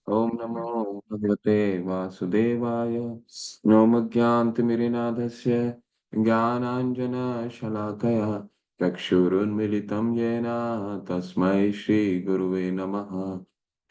ओम नमो भगवते वासुदेवाय। ओम अज्ञानतिमिरन्धस्य ज्ञानाञ्जनशलाकया चक्षुरुन्मिलितं येन तस्मै श्रीगुरुवे नमः।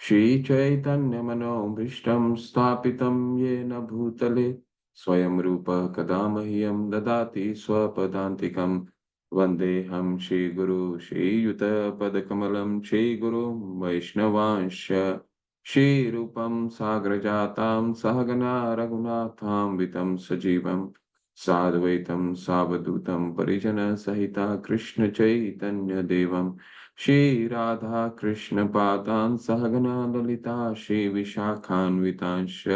श्रीचैतन्यमनोभीष्टं स्थापितं येन भूतले स्वयं रूपः कदा मह्यं ददाति स्वपदान्तिकं। वन्देऽहं श्रीगुरु श्रीयुतपदकमलं श्रीगुरुं वैष्णवांश्च श्रीरूपं साग्रजातां सहगना रघुनाथान्वितं सजीवं साद्वैतं सावधूतं परिजनसहिता कृष्णचैतन्यदेवं श्रीराधा कृष्णपादान् सहगना ललिता श्रीविशाखान्वितांश्च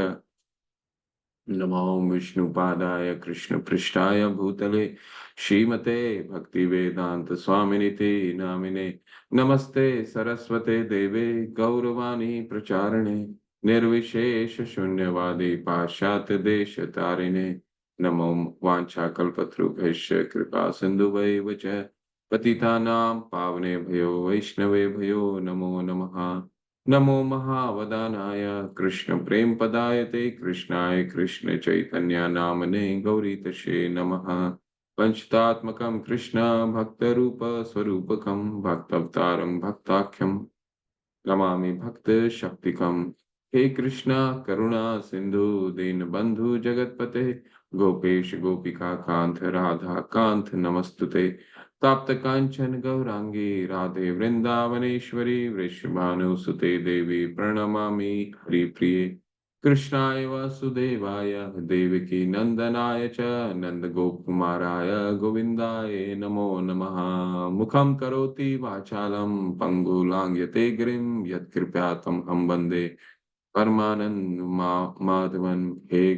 नमो विष्णुपादाय कृष्णपृष्ठाय भूतले श्रीमते भक्तिवेदांत स्वामिनिति नामिने नमस्ते सरस्वते देवे गौरवाणी प्रचारिणे निर्विशेष शून्यवादी पाश्चात्य देश तारिणे नमो वाञ्छाकल्पतरुभ्यश्च कृपा सिन्धुवैव च पतितानां पावनेभ्यो वैष्णवेभ्यो नमो नमः। नमो महावदानाय कृष्ण प्रेम पदायते कृष्णाय कृष्ण चैतन्य नामने गौरीतशे नमः। पंचतात्मकं कृष्ण भक्त रूप स्वरूपकं भक्तवतारं भक्ताख्यं नमामि भक्त शक्तिकम्। हे कृष्णा करुणा सिंधु दीनबंधु जगतपते गोपेश गोपिका कांत राधा कांत नमस्तुते। ताप्त कांचन गौरांगी राधे वृंदावनेश्वरी वृषभानुसुते देवी प्रणमामि हरिप्रिये। कृष्णाय वासुदेवाय देवकी नंदनाय च नंदगोपकुमाराय गोविन्दाय नमो नमः। मुखं करोति वाचालं पङ्गुलाङ्घ्यते गिरिं यत्कृपातमहं वन्दे माधवन्। हे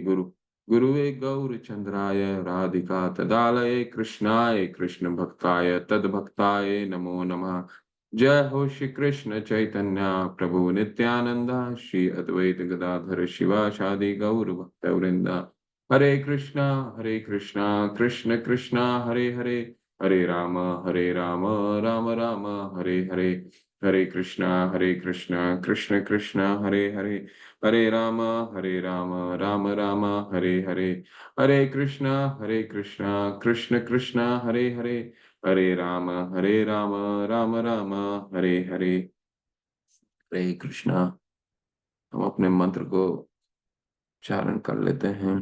गुरुवे गौरचन्द्राय राधिका तदालये कृष्णाय कृष्ण भक्ताय तद्भक्ताय नमो नमः। जय हो श्री कृष्ण चैतन्य प्रभु नित्यानंद श्री अद्वैत गदाधर शिवासादि गौर भक्त वृंदा। हरे कृष्णा कृष्ण कृष्णा हरे हरे हरे राम राम राम हरे हरे। हरे कृष्णा कृष्ण कृष्णा हरे राम राम राम हरे हरे। हरे कृष्णा कृष्ण कृष्णा हरे राम राम राम हरे हरे। हरे कृष्णा। हम अपने मंत्र को उच्चारण कर लेते हैं।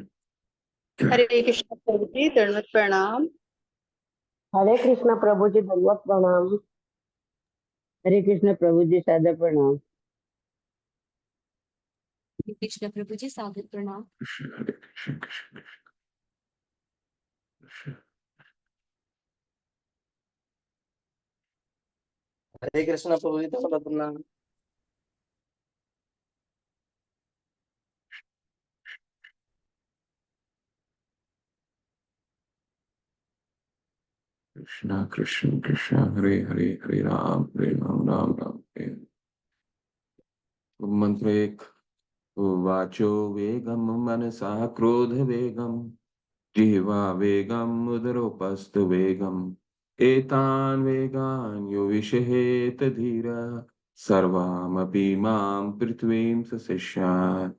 हरे कृष्ण प्रभु जी दंडवत प्रणाम। हरे कृष्ण प्रभु जी दंडवत प्रणाम। हरे कृष्ण प्रभु जी सादर प्रणाम। हरे कृष्ण प्रभु जी सादर प्रणाम। हरे कृष्ण कृष्ण कृष्ण। हरे कृष्ण प्रभु जी दंडवत प्रणाम। कृष्णा कृष्ण कृष्ण हरे हरे हरे राम राम राम हरे हरे। मंत्र एक। वाचो वेगम मनसा क्रोध वेगम जिह्वा वेगम उदरोपस्थ वेगम एतान् वेगान् यो विषहेत धीरा सर्वामपि मां पृथ्वीं सशिष्यात्।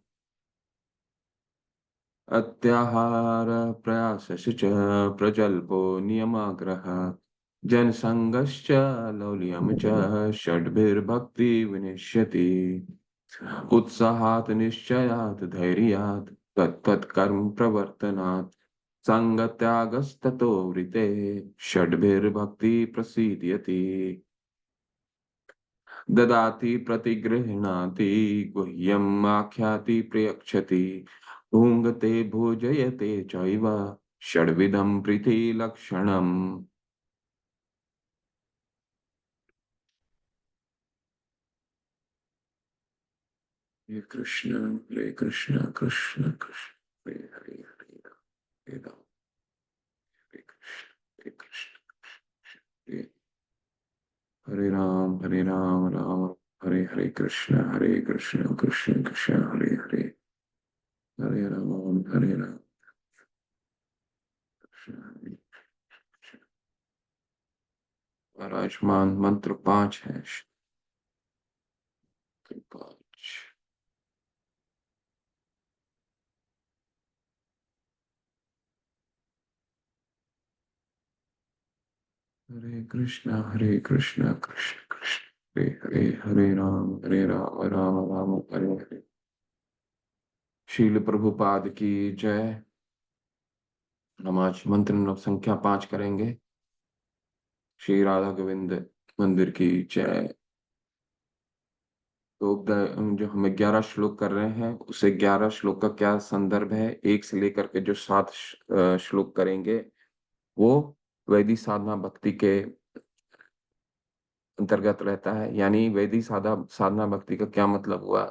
अत्याहार प्रयासश्च च प्रजल्पो नियमाग्रह जनसंगश्च लौल्यं च षड्भिर्भक्ति विनिश्यति। उत्साहात् निश्चयात् धैर्यात् तत्तत्कर्म प्रवर्तनात् संगत्यागस्ततो वृते षड्भिर्भक्ति प्रसीदयति। ददाति प्रतिगृह्णाति गुह्यम् आख्याति प्रयच्छति भुङ्क्ते भोजयते चैव षड्विधं प्रीतिलक्षणम्। हरे कृष्ण कृष्ण कृष्ण हरे हरे हरे राम हरे कृष्ण हरे राम राम हरे कृष्ण कृष्ण कृष्ण हरे राम कृष्ण। विराजमान मंत्र 5 है। 5 कृष्ण कृष्ण कृष्ण हरे हरे हरे राम राम राम हरे हरे। शील प्रभुपाद की जय। हम आज मंत्र संख्या 5 करेंगे। श्री राधा गोविंद मंदिर की जय। तो जो हम 11 श्लोक कर रहे हैं, उसे 11 श्लोक का क्या संदर्भ है, 1 से लेकर के जो 7 श्लोक करेंगे, वो वैदिक साधना भक्ति के अंतर्गत रहता है। यानी वैदिक साधना भक्ति का क्या मतलब हुआ,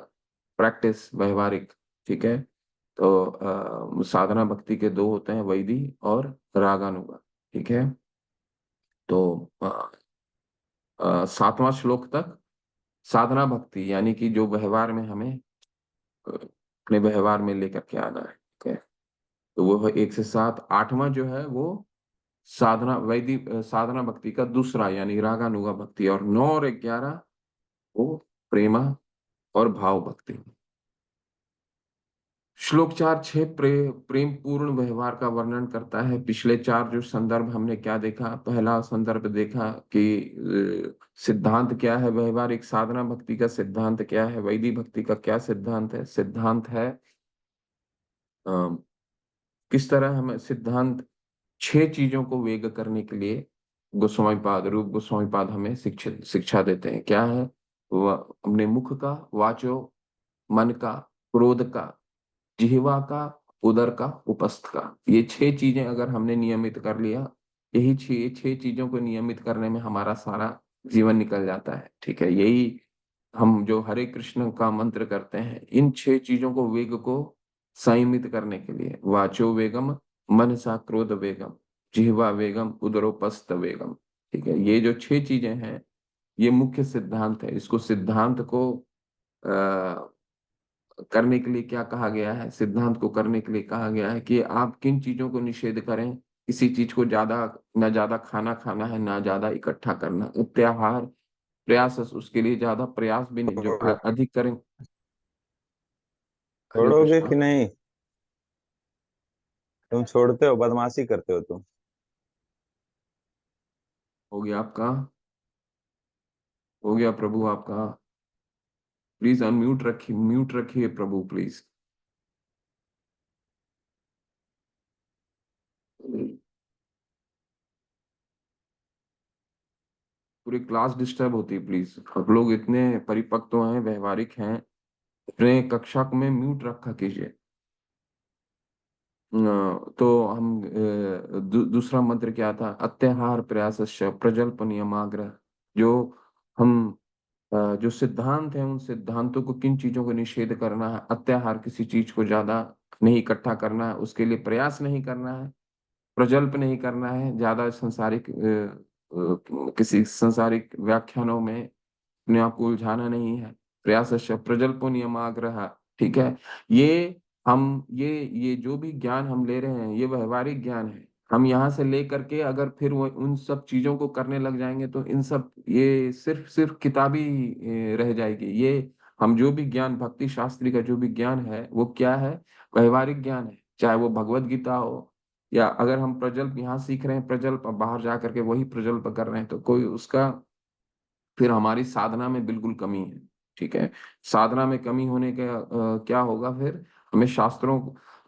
प्रैक्टिस, व्यवहारिक। ठीक है। तो साधना भक्ति के 2 होते हैं, वैदिक और रागानुगा। ठीक है। तो 7वां श्लोक तक साधना भक्ति, यानी कि जो व्यवहार में हमें अपने व्यवहार में लेकर के आना है। ठीक है। तो वो है 1 से 7। 8वां जो है वो साधना वैदिक साधना भक्ति का दूसरा, यानी रागानुगा भक्ति। और 9 और 11 वो प्रेमा और भाव भक्ति। श्लोक 4 6 प्रेम पूर्ण व्यवहार का वर्णन करता है। पिछले 4 जो संदर्भ हमने क्या देखा, पहला संदर्भ देखा कि सिद्धांत क्या है, व्यवहारिक साधना भक्ति का सिद्धांत क्या है, वैदिक भक्ति का क्या सिद्धांत है। सिद्धांत है किस तरह हमें सिद्धांत 6 चीजों को वेग करने के लिए रूप गोस्वामीपाद हमें शिक्षा देते हैं। क्या है वह, अपने मुख का, वाचो मन का, क्रोध का, जिह्वा का, उदर का, उपस्थ का। ये 6 चीजें अगर हमने नियमित कर लिया, यही 6 चीजों को नियमित करने में हमारा सारा जीवन निकल जाता है। ठीक है। यही हम जो हरे कृष्ण का मंत्र करते हैं, इन 6 चीजों को, वेग को संयमित करने के लिए, वाचो वेगम, मनसा क्रोध वेगम, जिह्वा वेगम, उदरोपस्थ वेगम। ठीक है। ये जो 6 चीजें हैं, ये मुख्य सिद्धांत है। इसको सिद्धांत को करने के लिए क्या कहा गया है, सिद्धांत को करने के लिए कहा गया है कि आप किन चीजों को निषेध करें। किसी चीज को ज्यादा खाना खाना है, ना ज्यादा इकट्ठा करना, उत्याहार प्रयास, उसके लिए ज्यादा प्रयास भी नहीं, जो छोड़ोगे अधिक करें। हरे छोड़ोगे कृष्णा। कि नहीं? तुम छोड़ते हो, बदमाशी करते हो तुम। हो गया आपका? हो गया प्रभु आपका? प्लीज अनम्यूट रखिए, म्यूट रखिए प्रभु प्लीज। पूरी क्लास डिस्टर्ब होती है प्लीज। आप लोग इतने परिपक्व हैं, व्यवहारिक हैं, अपने कक्षा में म्यूट रखा कीजिए। तो हम दूसरा मंत्र क्या था, अत्याहार प्रयासश्च प्रजल्प नियमाग्रह। जो हम जो सिद्धांत है, उन सिद्धांतों को, किन चीजों को निषेध करना है, अत्याहार, किसी चीज को ज्यादा नहीं इकट्ठा करना है, उसके लिए प्रयास नहीं करना है, प्रजल्प नहीं करना है, ज्यादा सांसारिक किसी सांसारिक व्याख्यानों में अपने आप को उलझाना नहीं है। प्रयास प्रजल्पो नियमाग्रह। ठीक है। ये हम ये जो भी ज्ञान हम ले रहे हैं, ये व्यवहारिक ज्ञान है। हम यहाँ से ले करके अगर फिर वो उन सब चीजों को करने लग जाएंगे, तो इन सब ये सिर्फ सिर्फ किताबी रह जाएगी। ये हम जो भी ज्ञान, भक्ति शास्त्री का जो भी ज्ञान है, वो क्या है, व्यवहारिक ज्ञान है। चाहे वो भगवत गीता हो, या अगर हम प्रजल्प यहाँ सीख रहे हैं, प्रजल्प बाहर जा करके वही प्रजल्प कर रहे हैं, तो कोई उसका, फिर हमारी साधना में बिल्कुल कमी है। ठीक है। साधना में कमी होने का क्या होगा फिर, हमें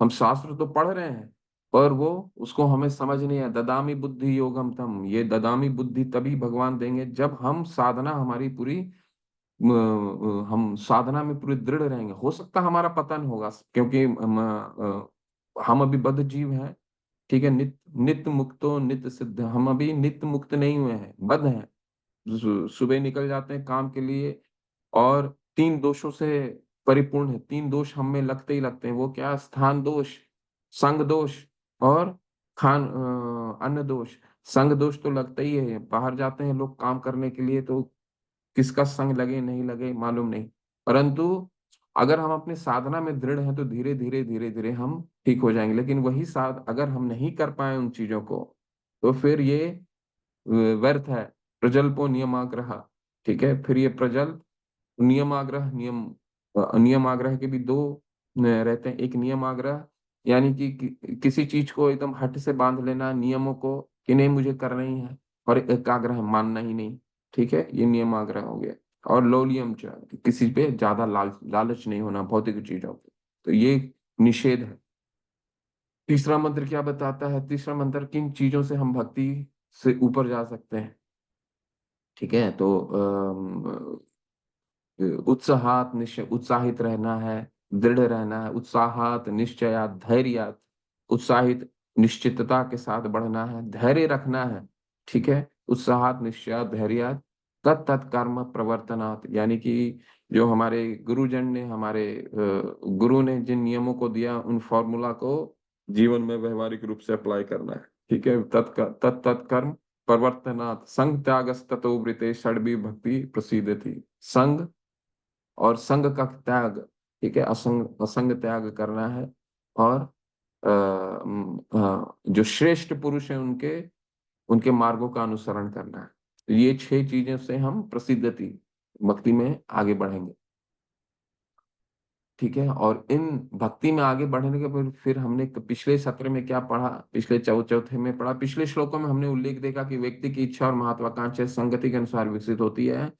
हम शास्त्र तो पढ़ रहे हैं, पर वो उसको हमें समझ नहीं है। ददामी बुद्धि योगम तम, ये ददामी बुद्धि तभी भगवान देंगे जब हम साधना हमारी पूरी हम साधना में पूरे दृढ़ रहेंगे। हो सकता है हमारा पतन होगा, क्योंकि हम अभी बद्ध जीव हैं। ठीक है। नित्य मुक्तो नित्य सिद्ध, हम अभी नित्य मुक्त नहीं हुए हैं, बद्ध हैं। सुबह निकल जाते हैं काम के लिए, और 3 दोषों से परिपूर्ण है। 3 दोष हम में लगते ही लगते हैं। वो क्या, स्थान दोष, संग दोष, और अन्न दोष। संग दोष तो लगता ही है, बाहर जाते हैं लोग काम करने के लिए, तो किसका संग लगे नहीं लगे मालूम नहीं। परंतु अगर हम अपनी साधना में दृढ़ हैं, तो धीरे धीरे धीरे धीरे हम ठीक हो जाएंगे। लेकिन वही साध अगर हम नहीं कर पाए उन चीजों को, तो फिर ये व्यर्थ है। प्रजल्पो नियमाग्रह। ठीक है। फिर ये प्रजल्प, नियमाग्रह, नियमाग्रह के भी 2 रहते हैं। एक नियमाग्रह, यानी कि किसी चीज को एकदम हट से बांध लेना, नियमों को कि नहीं मुझे करना ही है। और एकाग्रह मानना ही नहीं, ठीक है, ये नियमाग्रह हो गया। और लौलियम च, किसी पे ज्यादा लालच नहीं होना भौतिक चीजों पे, तो ये निषेध है। तीसरा मंत्र क्या बताता है? तीसरा मंत्र किन चीजों से हम भक्ति से ऊपर जा सकते हैं, ठीक है, तो उत्साहात निश्चय, उत्साहित रहना है, दृढ़ रहना है, उत्साहात निश्चयात धैर्यात, उत्साहित निश्चितता के साथ बढ़ना है, धैर्य रखना है, ठीक है, उत्साहात निश्चयात धैर्यात, तत् कर्म प्रवर्तनात्, यानी कि जो हमारे गुरुजन ने, हमारे गुरु ने जिन नियमों को दिया, उन फॉर्मूला को जीवन में व्यवहारिक रूप से अप्लाई करना है, ठीक है, तत् कर्म प्रवर्तनात् संग त्यागस्ततो वृते षड्वी भक्ति प्रसिद्धति। संग और संग का त्याग, ठीक है, असंग त्याग करना है। और जो श्रेष्ठ पुरुष हैं उनके उनके मार्गों का अनुसरण करना है। तो ये 6 चीजें से हम प्रसिद्धति भक्ति में आगे बढ़ेंगे, ठीक है। और इन भक्ति में आगे बढ़ने के फिर हमने पिछले सत्र में क्या पढ़ा, पिछले चौथे में पढ़ा, पिछले श्लोकों में हमने उल्लेख देखा कि व्यक्ति की इच्छा और महत्वाकांक्षा संगति के अनुसार विकसित होती है।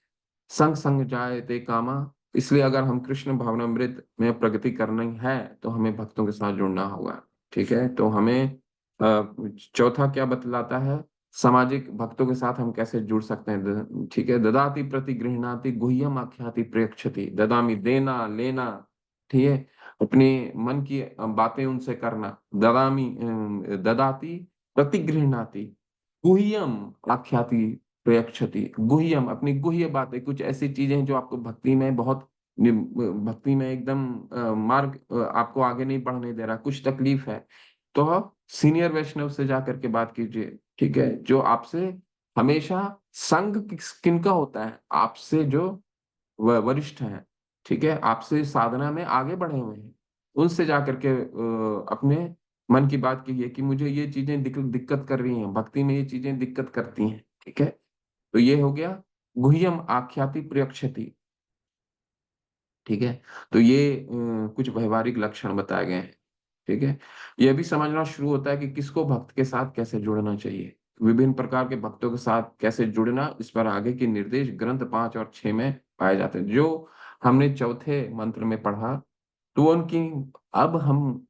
संग संग जायते कामा, इसलिए अगर हम कृष्ण भावनामृत में प्रगति करनी है तो हमें भक्तों के साथ जुड़ना होगा, ठीक है। तो हमें चौथा क्या बतलाता है, सामाजिक भक्तों के साथ हम कैसे जुड़ सकते हैं, ठीक है। ददाति प्रति गृह्णाति गुह्यम आख्याति प्रेक्षति, ददामी देना लेना, ठीक है, अपने मन की बातें उनसे करना। ददामी ददाति प्रति गृह्णाति गुह्यम आख्याति प्रयक्षति, गुह्यम अपनी गुह्य बातें, कुछ ऐसी चीजें हैं जो आपको भक्ति में बहुत भक्ति में एकदम मार्ग आपको आगे नहीं बढ़ने दे रहा, कुछ तकलीफ है, तो सीनियर वैष्णव से जाकर के बात कीजिए, ठीक है, जो आपसे हमेशा संग किनका होता है, आपसे जो वरिष्ठ हैं, ठीक है, आपसे साधना में आगे बढ़े हुए हैं, उनसे जाकर के अपने मन की बात कहिए कि मुझे ये चीजें दिक्कत कर रही हैं, भक्ति में ये चीजें दिक्कत करती हैं, ठीक है। तो ये हो गया गुह्यम आख्याति प्रयक्षति, ठीक है। तो ये कुछ व्यवहारिक लक्षण बताए गए हैं, ठीक है। यह भी समझना शुरू होता है कि किसको भक्त के साथ कैसे जुड़ना चाहिए, विभिन्न प्रकार के भक्तों के साथ कैसे जुड़ना, इस पर आगे के निर्देश ग्रंथ 5 और 6 में पाए जाते हैं, जो हमने चौथे मंत्र में पढ़ा। तो उनकी अब हम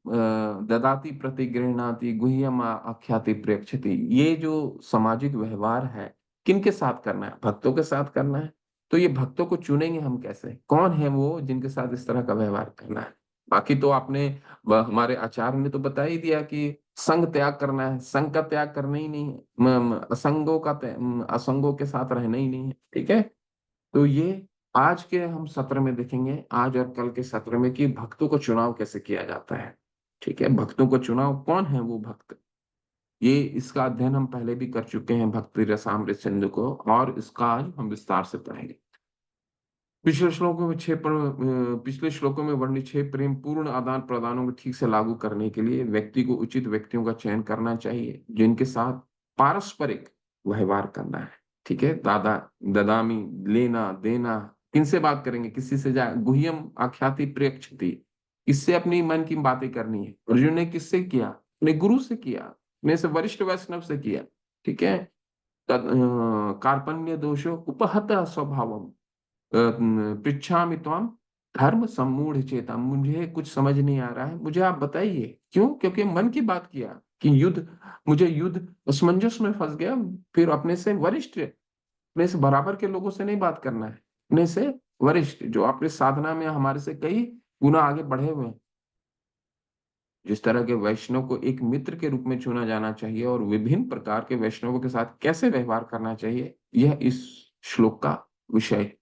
ददाति प्रति गृह्णाति गुह्यम आख्याति प्रेक्षति, ये जो सामाजिक व्यवहार है किनके साथ करना है, भक्तों के साथ करना है। तो ये भक्तों को चुनेंगे हम कैसे, कौन है वो जिनके साथ इस तरह का व्यवहार करना है। बाकी तो आपने हमारे आचार्य ने तो बता ही दिया कि संग त्याग करना है, संग का त्याग करना ही नहीं है, असंगों के साथ रहना ही नहीं है, ठीक है। तो ये आज के हम सत्र में देखेंगे, आज और कल के सत्र में, कि भक्तों को चुनाव कैसे किया जाता है, ठीक है। भक्तों को चुनाव, कौन है वो भक्त, ये इसका अध्ययन हम पहले भी कर चुके हैं भक्ति रसामृत सिंधु को, और इसका आज हम विस्तार से पढ़ेंगे। पिछले श्लोकों में वर्णित 6 प्रेम पूर्ण आदान प्रदानों को ठीक से लागू करने के लिए व्यक्ति को उचित व्यक्तियों का चयन करना चाहिए जिनके साथ पारस्परिक व्यवहार करना है, ठीक है। ददामी लेना देना, किनसे बात करेंगे, किसी से गुह्यम आख्याति प्रेक्षति, किससे अपनी मन की बातें करनी है। अर्जुन ने किससे किया, अपने गुरु से किया, अपने से वरिष्ठ वैष्णव से किया, ठीक है। कार्पण्य दोषो उपहत स्वभावम पृच्छामि त्वाम धर्म सम्मूढ़ चेता, मुझे कुछ समझ नहीं आ रहा है, मुझे आप बताइए क्यों, क्योंकि मन की बात किया कि मुझे युद्ध असमंजस में फंस गया। फिर अपने से वरिष्ठ, अपने से बराबर के लोगों से नहीं बात करना है, अपने से वरिष्ठ जो अपने साधना में हमारे से कई गुना आगे बढ़े हुए हैं, जिस तरह के वैष्णव को एक मित्र के रूप में चुना जाना चाहिए और विभिन्न प्रकार के वैष्णवों के साथ कैसे व्यवहार करना चाहिए, यह इस श्लोक का विषय है।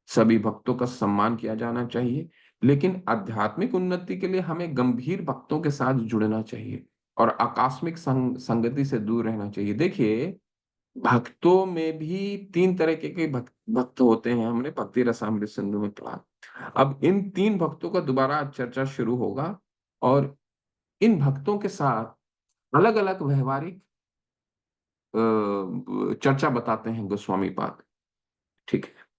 सभी भक्तों का सम्मान किया जाना चाहिए, लेकिन आध्यात्मिक उन्नति के लिए हमें गंभीर भक्तों के साथ जुड़ना चाहिए और आकस्मिक संगति से दूर रहना चाहिए। देखिए, भक्तों में भी 3 तरह के भक्त होते हैं, हमने भक्ति रसामृत सिंधु में पढ़ा। अब इन 3 भक्तों का दोबारा चर्चा शुरू होगा, और इन भक्तों के साथ अलग अलग व्यवहारिक चर्चा बताते हैं गोस्वामी पाद, ठीक है।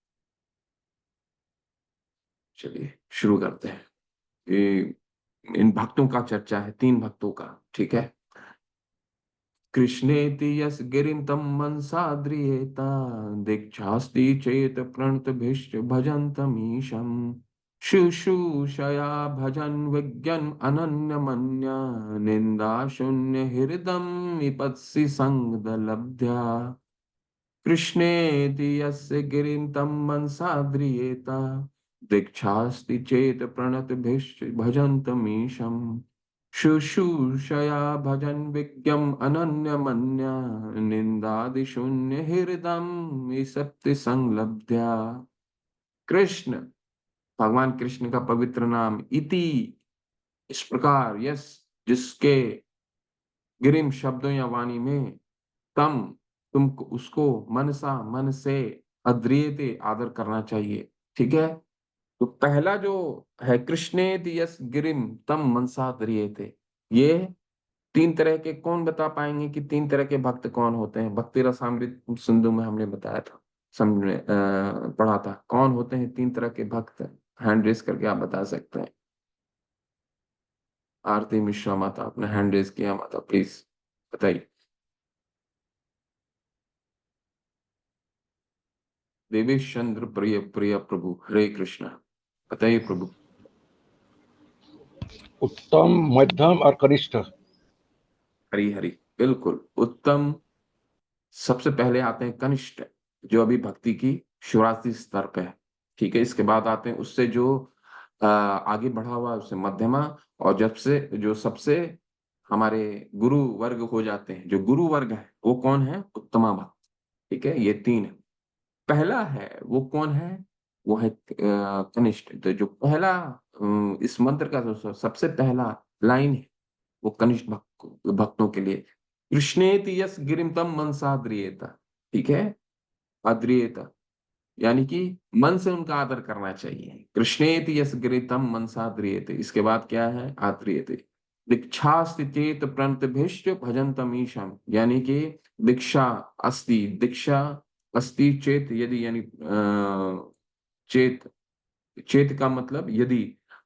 चलिए शुरू करते हैं। इन भक्तों का चर्चा है, 3 भक्तों का, ठीक है। कृष्णेति यस् गिरिं तं मनसाद्रियेता दीक्षास्ति चेत प्रणतभिश्च भजन्तमीशम् शुश्रूषया भजन् विज्ञन् अनन्यमन्या निन्दाशून्य हृदं विपत्सि संगदलब्ध्या कृष्णेति यस्य गिरिं तं मनसाद्रियेता दीक्षास्ति चेत प्रणतभिश्च भजन्तमीशम् शुश्रूषया भजन् विज्ञम् अनन्यमन्या निन्दादिशून्य हृदं विसप्ति संलब्ध्या। कृष्ण, भगवान कृष्ण का पवित्र नाम इति, इस प्रकार, यस, जिसके गिरिम शब्दों या वाणी में तम, तुमको उसको मनसा, मन से, अद्रियते, आदर करना चाहिए। ठीक है, तो पहला जो है कृष्णेति यस गिरिम तम मनसा द्रियते, ये तीन तरह के कौन बता पाएंगे कि तीन तरह के भक्त कौन होते हैं? भक्ति रसामृत सिंधु में हमने बताया था, समझ पढ़ा था कौन होते हैं तीन तरह के भक्त। हैंड रेस करके आप बता सकते हैं। आरती मिश्रा माता, आपने हैंड रेस किया माता, प्लीज बताइए। देवेश चंद्र प्रिय प्रिय प्रभु, हरे कृष्णा, बताइए प्रभु। उत्तम, मध्यम और कनिष्ठ। हरी हरी, बिल्कुल उत्तम। सबसे पहले आते हैं कनिष्ठ, जो अभी भक्ति की शुरुआती स्तर पे है। ठीक है, इसके बाद आते हैं उससे जो आगे बढ़ा हुआ, उससे मध्यमा, और जब से जो सबसे हमारे गुरु वर्ग हो जाते हैं, जो गुरु वर्ग है वो कौन है? उत्तमा भक्त। ठीक है, ये तीन है। पहला है वो कौन है? वो है कनिष्ठ। तो जो पहला इस मंत्र का जो सबसे पहला लाइन है वो कनिष्ठ भक्तों के लिए। कृष्णेति यस गिरिम तम मनसा द्रियेता। ठीक है, अद्रियेता यानी कि मन से उनका आदर करना चाहिए। कृष्णेति यस गिरिम तम मनसा द्रियेते। इसके बाद क्या है? आद्रियते। दीक्षास्ति चेत प्रणतभिश्च भजन्तम ईशम, यानी कि दीक्षा अस्ति, दीक्षा अस्ति चेत, यदि, यानी चेत, चेत का मतलब यदि,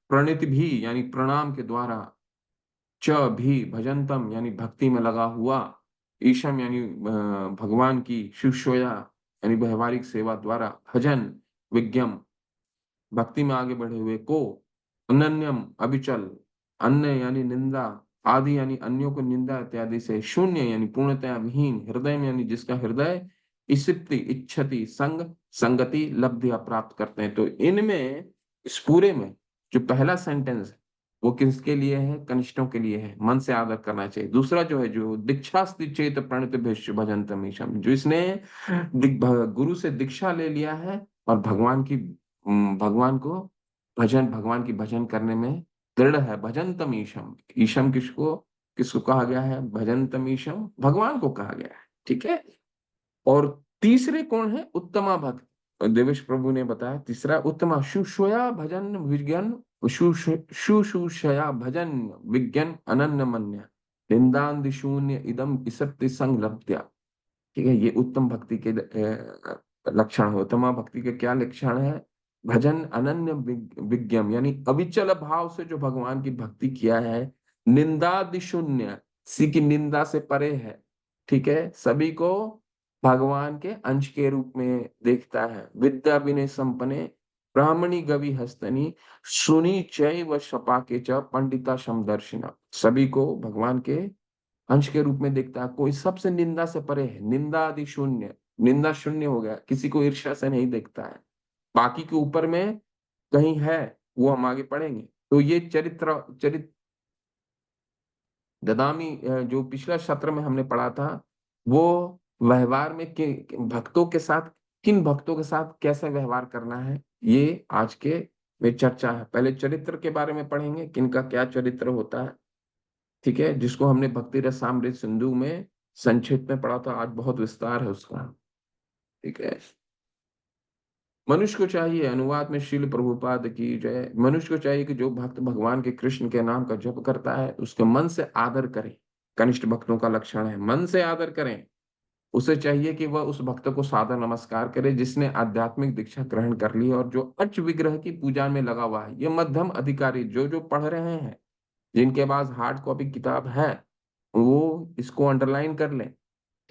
प्रणित भी यानी प्रणाम के द्वारा, च भी भजंतम यानी भक्ति में लगा हुआ, ईशम यानी भगवान की शुश्रूषया यानी व्यवहारिक सेवा द्वारा, भजन विज्ञम भक्ति में आगे बढ़े हुए को, अनन्यम अविचल, अन्य यानी निंदा, आदि यानी अन्यों को निंदा इत्यादि से, शून्य यानी पूर्णतया विहीन, हृदय में यानी जिसका हृदय, इसिप्ति इच्छति संग संगति लब्धिया प्राप्त करते हैं। तो इनमें, इस पूरे में जो पहला सेंटेंस है वो किसके लिए है? कनिष्ठों के लिए है। मन से आदर करना चाहिए। दूसरा जो है, जो दीक्षास्ति चेत प्रणित भिष्ट भजंतम ईशम, जो इसने गुरु से दीक्षा ले लिया है और भगवान की, भगवान को भजन, भगवान की भजन करने में दृढ़ है। भजंतम ईशम, ईशम किसको किसको कहा गया है? भजंतम ईशम, भगवान को कहा गया है। ठीक है, और तीसरे कौन है? उत्तमा भक्त। देवेश प्रभु ने बताया तीसरा उत्तमा, शुश्रूषया भजन विज्ञान, शुश्रूषया भजन विज्ञान अनन्य मन्य निंदान शून्य इदम इसत्ति संलब्ध्या। ठीक है, ये उत्तम भक्ति के लक्षण है। उत्तमा भक्ति के क्या लक्षण है? भजन अनन्य विज्ञम, यानी अविचल भाव से जो भगवान की भक्ति किया है, निंदादि शून्य, किसी की निंदा से परे है। ठीक है, सभी को भगवान के अंश के रूप में देखता है। विद्या विनय संपन्ने ब्राह्मणी गवि हस्तनी सुनी चय व शपा के च पंडिता समदर्शिना, सभी को भगवान के अंश के रूप में देखता है। कोई सबसे निंदा से परे है, निंदा आदि शून्य, निंदा शून्य हो गया, किसी को ईर्ष्या से नहीं देखता है। बाकी के ऊपर में कहीं है, वो हम आगे पढ़ेंगे। तो ये चरित्र ददामी, जो पिछला सत्र में हमने पढ़ा था, वो व्यवहार में भक्तों के साथ, किन भक्तों के साथ कैसे व्यवहार करना है, ये आज के में चर्चा है। पहले चरित्र के बारे में पढ़ेंगे, किनका क्या चरित्र होता है। ठीक है, जिसको हमने भक्ति रसामृत सिंधु में संक्षिप्त में पढ़ा था, आज बहुत विस्तार है उसका। ठीक है, मनुष्य को चाहिए, अनुवाद में श्रील प्रभुपाद की जय, मनुष्य को चाहिए कि जो भक्त भगवान के कृष्ण के नाम का जप करता है उसके मन से आदर करें। कनिष्ठ भक्तों का लक्षण है मन से आदर करें। उसे चाहिए कि वह उस भक्त को सादर नमस्कार करे जिसने आध्यात्मिक दीक्षा ग्रहण कर ली और जो अच विग्रह की पूजा में लगा हुआ है। ये मध्यम अधिकारी जो जो पढ़ रहे हैं, जिनके पास हार्ड कॉपी किताब है, वो इसको अंडरलाइन कर लें,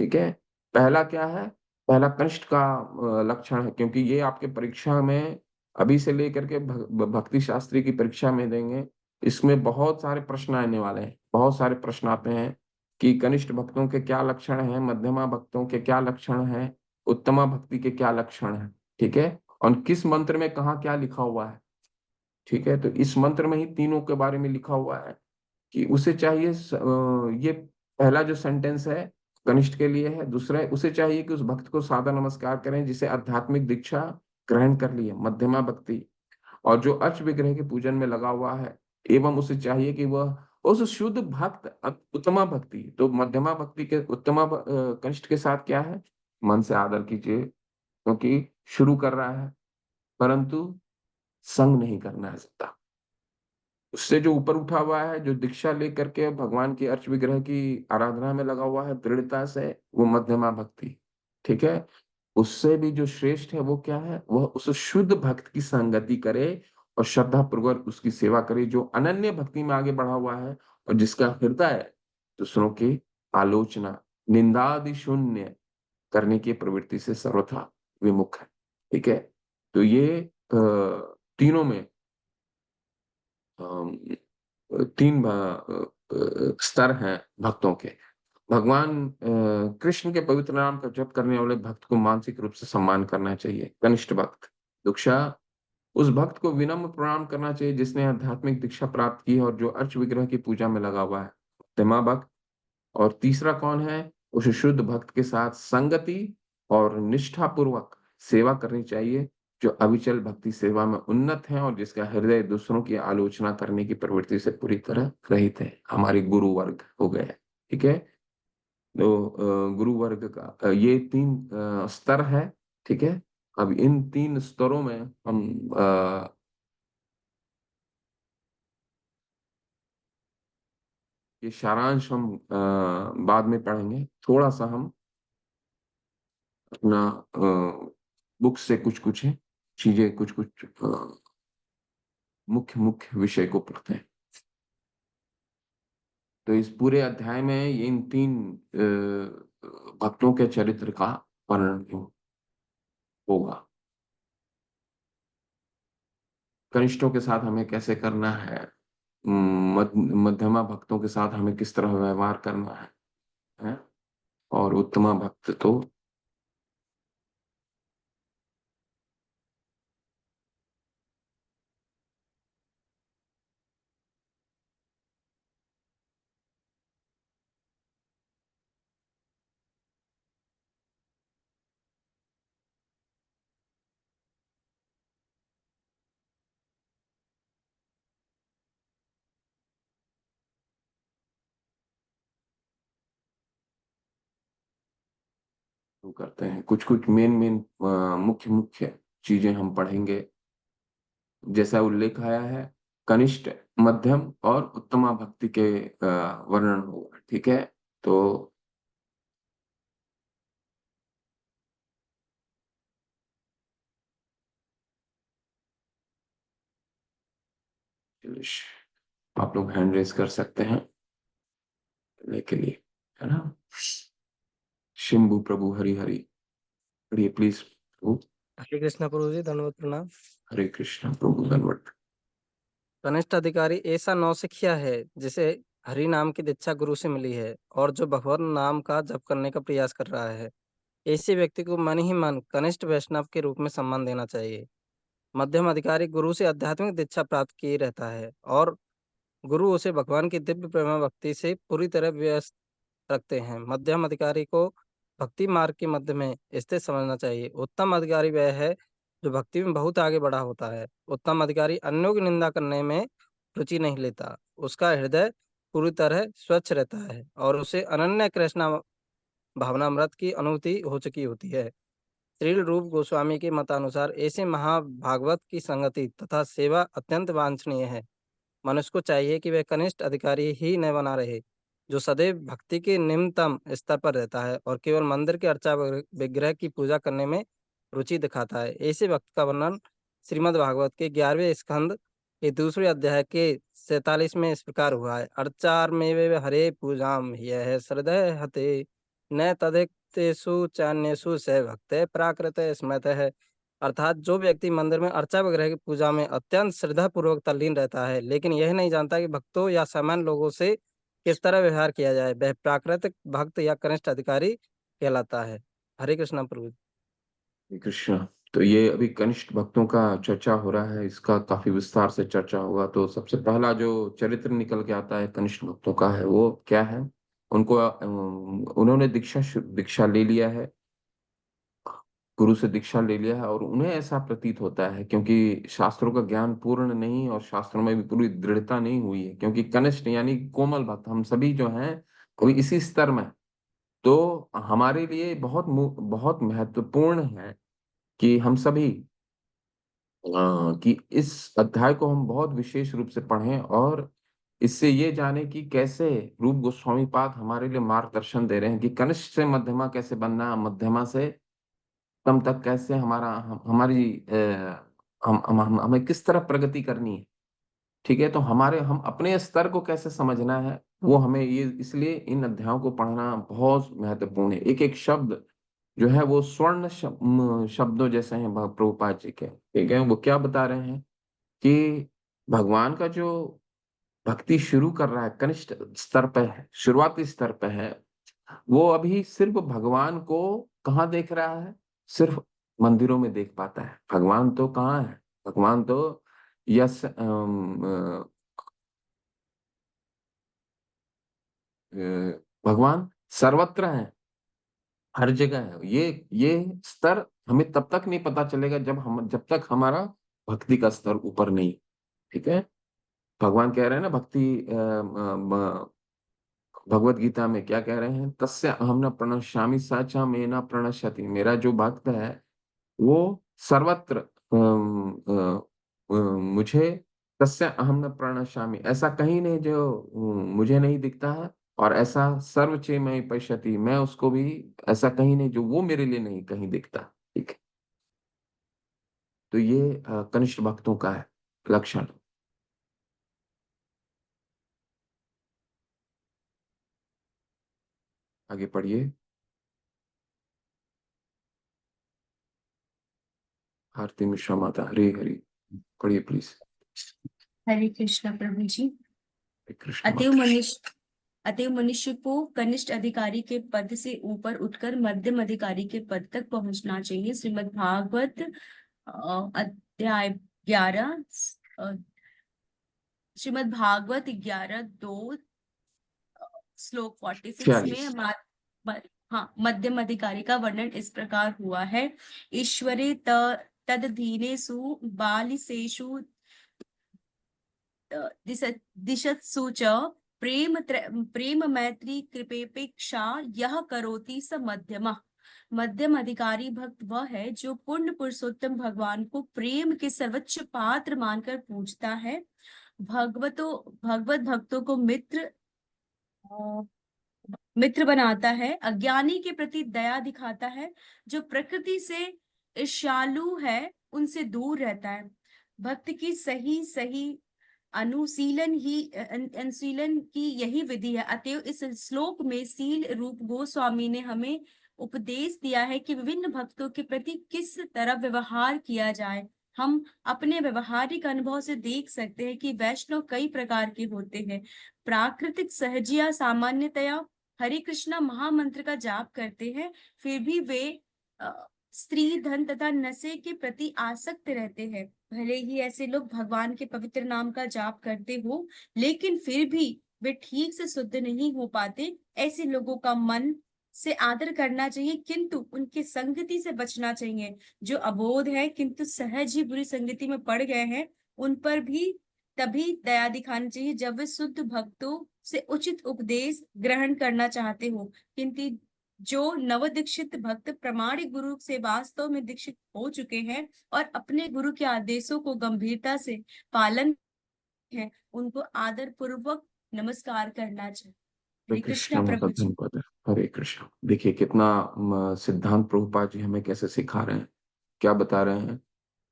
ठीक है। पहला क्या है, पहला कनिष्ठ का लक्षण है, क्योंकि ये आपके परीक्षा में अभी से लेकर के भक्ति शास्त्री की परीक्षा में देंगे, इसमें बहुत सारे प्रश्न आने वाले हैं, बहुत सारे प्रश्न आते हैं कि कनिष्ठ भक्तों के क्या लक्षण हैं, मध्यमा भक्तों के क्या लक्षण हैं, उत्तमा भक्ति के क्या लक्षण हैं, ठीक है। और किस मंत्र में कहाँ क्या लिखा हुआ है, ठीक है। तो इस मंत्र में ही तीनों के बारे में लिखा हुआ है कि उसे चाहिए ये पहला जो सेंटेंस है कनिष्ठ के लिए है। दूसरा है, उसे चाहिए कि उस भक्त को सादा नमस्कार करें जिसे आध्यात्मिक दीक्षा ग्रहण कर ली है, मध्यमा भक्ति, और जो अर्च विग्रह के पूजन में लगा हुआ है। एवं उसे चाहिए कि वह उस शुद्ध भक्त उत्तमा भक्ति, तो मध्यमा भक्ति के उत्तमा कनिष्ठ के साथ क्या है, मन से आदर कीजिए, क्योंकि शुरू कर रहा है, परंतु संग नहीं करना है सकता। उससे जो ऊपर उठा हुआ है, जो दीक्षा लेकर के भगवान की अर्च विग्रह की आराधना में लगा हुआ है दृढ़ता से, वो मध्यमा भक्ति, ठीक है। उससे भी जो श्रेष्ठ है वो क्या है, वह उस शुद्ध भक्त की संगति करे और श्रद्धा पूर्वक उसकी सेवा करे, जो अनन्य भक्ति में आगे बढ़ा हुआ है और जिसका हृदय दूसरों की आलोचना, निंदा आदि शून्य करने की प्रवृत्ति से सर्वथा विमुख है, ठीक है। तो ये तीनों में अम, तीन स्तर हैं भक्तों के। भगवान कृष्ण के पवित्र नाम का जप करने वाले भक्त को मानसिक रूप से सम्मान करना चाहिए, कनिष्ठ भक्त। दूसरा, उस भक्त को विनम्र प्रणाम करना चाहिए जिसने आध्यात्मिक दीक्षा प्राप्त की है और जो अर्च विग्रह की पूजा में लगा हुआ है, मध्यमा भक्त। और तीसरा कौन है, उस शुद्ध भक्त के साथ संगति और निष्ठा पूर्वक सेवा करनी चाहिए, जो अविचल भक्ति सेवा में उन्नत है और जिसका हृदय दूसरों की आलोचना करने की प्रवृत्ति से पूरी तरह रहित है। हमारे गुरु वर्ग हो गए, ठीक है। तो गुरु वर्ग का ये तीन स्तर है, ठीक है। अब इन तीन स्तरों में हम ये सारांश हम बाद में पढ़ेंगे। थोड़ा सा हम अपना बुक से कुछ कुछ चीजें, कुछ कुछ मुख्य मुख्य विषय को पढ़ते हैं। तो इस पूरे अध्याय में ये इन तीन भक्तों के चरित्र का वर्णन होगा। कनिष्ठों के साथ हमें कैसे करना है, मध्यमा भक्तों के साथ हमें किस तरह व्यवहार करना है? और उत्तमा भक्त तो शुरू करते हैं। कुछ कुछ मेन मेन मुख्य मुख्य चीजें हम पढ़ेंगे, जैसा उल्लेख आया है कनिष्ठ, मध्यम और उत्तमा भक्ति के वर्णन होगा, ठीक है। तो आप लोग हैंड रेस कर सकते हैं लेके लिए, है ना। शिम्बू प्रभु हरि हरि हरि, प्लीज प्रभु। हरे कृष्ण प्रभु जी, धन्यवाद प्रणाम। हरे कृष्ण प्रभु, धन्यवाद। कनिष्ठ अधिकारी ऐसा नौसिखिया है जिसे हरि नाम की दीक्षा गुरु से मिली है और जो भगवान नाम का जप करने का प्रयास कर रहा है। ऐसे व्यक्ति को मन ही मन कनिष्ठ वैष्णव के रूप में सम्मान देना चाहिए। मध्यम अधिकारी गुरु से आध्यात्मिक दीक्षा प्राप्त किए रहता है और गुरु उसे भगवान की दिव्य प्रेम भक्ति से पूरी तरह व्यस्त रखते हैं। मध्यम अधिकारी को भक्ति मार्ग के मध्य में स्थित समझना चाहिए। उत्तम अधिकारी वह है जो भक्ति में बहुत आगे बढ़ा होता है। उत्तम अधिकारी अन्यों की निंदा करने में रुचि नहीं लेता। उसका हृदय पूरी तरह स्वच्छ रहता है और उसे अनन्य कृष्णा भावनामृत की अनुभूति हो चुकी होती है। श्रील रूप गोस्वामी के मतानुसार ऐसे महाभागवत की संगति तथा सेवा अत्यंत वांछनीय है। मनुष्य को चाहिए कि वह कनिष्ठ अधिकारी ही न बना रहे, जो सदैव भक्ति के निम्नतम स्तर पर रहता है और केवल मंदिर के अर्चा विग्रह की पूजा करने में रुचि दिखाता है। ऐसे भक्त का वर्णन श्रीमद् भागवत के 11वें स्कंद के दूसरे अध्याय के 47 में इस प्रकार हुआ है, अर्चार में वे हरे पूजाम यह हृदय हते न तदिक्तेषु चान्येषु से भक्त प्राकृत स्मृत है। अर्थात जो व्यक्ति मंदिर में अर्चा वगैरह की पूजा में अत्यंत श्रद्धा पूर्वक तल्लीन रहता है, लेकिन यह नहीं जानता कि भक्तों या सामान्य लोगों से किस तरह व्यवहार किया जाए, वह प्राकृतिक भक्त या कनिष्ठ अधिकारी कहलाता है। हरे कृष्णा प्रभु। हरे कृष्ण। तो ये अभी कनिष्ठ भक्तों का चर्चा हो रहा है, इसका काफी विस्तार से चर्चा होगा। तो सबसे पहला जो चरित्र निकल के आता है कनिष्ठ भक्तों का है, वो क्या है? उनको उन्होंने दीक्षा ले लिया है, गुरु से दीक्षा ले लिया है, और उन्हें ऐसा प्रतीत होता है, क्योंकि शास्त्रों का ज्ञान पूर्ण नहीं और शास्त्रों में भी पूरी दृढ़ता नहीं हुई है, क्योंकि कनिष्ठ यानी कोमल भक्त हम सभी जो हैं अभी इसी स्तर में। तो हमारे लिए बहुत महत्वपूर्ण है कि हम सभी कि इस अध्याय को हम बहुत विशेष रूप से पढ़ें, और इससे ये जाने कि कैसे रूप गोस्वामी पाद हमारे लिए मार्गदर्शन दे रहे हैं कि कनिष्ठ से मध्यमा कैसे बनना, मध्यमा से तम तक कैसे हमारा हमारी हमें किस तरह प्रगति करनी है। ठीक है, तो हम अपने स्तर को कैसे समझना है, वो हमें ये इसलिए इन अध्यायों को पढ़ना बहुत महत्वपूर्ण है। एक एक शब्द जो है वो स्वर्ण शब्दों जैसे हैं प्रभुपाद जी के। ठीक है, वो क्या बता रहे हैं कि भगवान का जो भक्ति शुरू कर रहा है कनिष्ठ स्तर पे है, शुरुआती स्तर पे है, वो अभी सिर्फ भगवान को कहाँ देख रहा है? सिर्फ मंदिरों में देख पाता है। भगवान तो कहाँ है? भगवान तो यस भगवान सर्वत्र है, हर जगह है। ये स्तर हमें तब तक नहीं पता चलेगा जब तक हमारा भक्ति का स्तर ऊपर नहीं। ठीक है, भगवान कह रहे हैं ना, भगवत गीता में क्या कह रहे हैं? तस्य अहम न प्रणश्यामि स च मे न प्रणश्यति। मेरा जो भक्त है वो सर्वत्र मुझे तस्य अहम न प्रणश्यामि, ऐसा कहीं नहीं जो मुझे नहीं दिखता है, और ऐसा सर्वचे में पश्यति, मैं उसको भी ऐसा कहीं नहीं जो वो मेरे लिए नहीं कहीं दिखता। ठीक है, तो ये कनिष्ठ भक्तों का है लक्षण। आगे पढ़िए। आरती मिश्रा माता, हरे हरि। पढ़िए प्लीज। हरे कृष्णा प्रभु जी। कृष्ण अतएव माता। मनुष्य अतएव मनुष्य को कनिष्ठ अधिकारी के पद से ऊपर उठकर मध्यम अधिकारी के पद तक पहुंचना चाहिए। श्रीमद् भागवत अध्याय 11 श्रीमद् भागवत 11:2 श्लोक 46 में 46। हाँ, मध्यम अधिकारी का वर्णन इस प्रकार हुआ है। ईश्वरे तदधीनेषु बालिसेषु दिशत्सु च प्रेम मैत्री कृपेपेक्षा यह करोति स मध्यमः। मध्यम अधिकारी भक्त वह है जो पूर्ण पुरुषोत्तम भगवान को प्रेम के सर्वोच्च पात्र मानकर पूजता है, भगवत भक्तों को मित्र बनाता है, अज्ञानी के प्रति दया दिखाता है, जो प्रकृति से ईर्ष्यालु है उनसे दूर रहता है। भक्त की सही अनुशीलन की यही विधि है। अतएव इस श्लोक में सील रूप गोस्वामी ने हमें उपदेश दिया है कि विभिन्न भक्तों के प्रति किस तरह व्यवहार किया जाए। हम अपने व्यवहारिक अनुभव से देख सकते हैं कि वैष्णव कई प्रकार के होते हैं। प्राकृतिक सहजिया सामान्यतया हरे कृष्णा महामंत्र का जाप करते हैं, फिर भी वे स्त्री धन तथा नशे के प्रति आसक्त रहते हैं। भले ही ऐसे लोग भगवान के पवित्र नाम का जाप करते हो, लेकिन फिर भी वे ठीक से शुद्ध नहीं हो पाते। ऐसे लोगों का मन से आदर करना चाहिए, किंतु उनकी संगति से बचना चाहिए। जो अबोध है किंतु सहज ही बुरी संगति में पड़ गए हैं, उन पर भी तभी दया दिखानी चाहिए जब वे शुद्ध भक्तों से उचित उपदेश ग्रहण करना चाहते हो। किंतु जो नव दीक्षित भक्त प्रामाणिक गुरु से वास्तव में दीक्षित हो चुके हैं और अपने गुरु के आदेशों को गंभीरता से पालन है, उनको आदर पूर्वक नमस्कार करना चाहिए। हरे हरे कृष्ण कृष्णा माता, प्रभु जी। धन्यवाद। हरे कृष्ण। देखिए कितना सिद्धांत प्रभुपाद जी हमें कैसे सिखा रहे हैं, क्या बता रहे हैं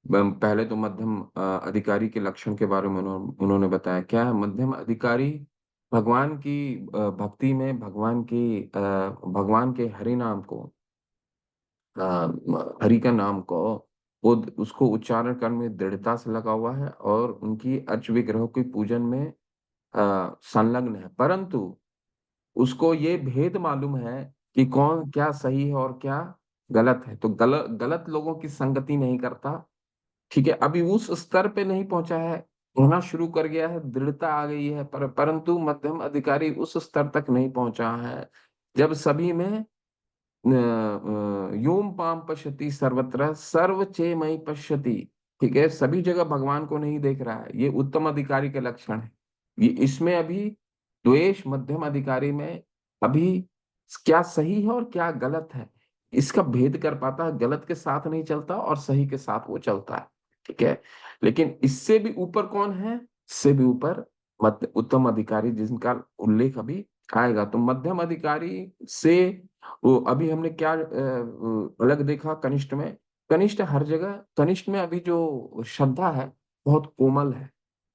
पहले तो मध्यम अधिकारी के लक्षण के बारे में उन्होंने बताया। क्या है मध्यम अधिकारी? भगवान की भक्ति में भगवान के हरि नाम को, हरि का नाम को वो उसको उच्चारण करने में दृढ़ता से लगा हुआ है और उनकी अर्च विग्रहों के पूजन में संलग्न है। परंतु उसको ये भेद मालूम है कि कौन क्या सही है और क्या गलत है, तो गलत गलत लोगों की संगति नहीं करता। ठीक है, अभी उस स्तर पे नहीं पहुंचा है, होना शुरू कर गया है, दृढ़ता आ गई है, परंतु मध्यम अधिकारी उस स्तर तक नहीं पहुंचा है जब सभी में योम पाम पश्यति सर्वत्र सर्व चे मई पश्यति। ठीक है, सभी जगह भगवान को नहीं देख रहा है, ये उत्तम अधिकारी के लक्षण है। ये इसमें अभी द्वेष मध्यम अधिकारी में अभी क्या सही है और क्या गलत है इसका भेद कर पाता है, गलत के साथ नहीं चलता और सही के साथ वो चलता है। ठीक है, लेकिन इससे भी ऊपर कौन है? इससे भी ऊपर उत्तम अधिकारी जिनका उल्लेख अभी आएगा। तो मध्यम अधिकारी से वो अभी हमने क्या अलग देखा कनिष्ठ में? कनिष्ठ हर जगह, कनिष्ठ में अभी जो श्रद्धा है बहुत कोमल है।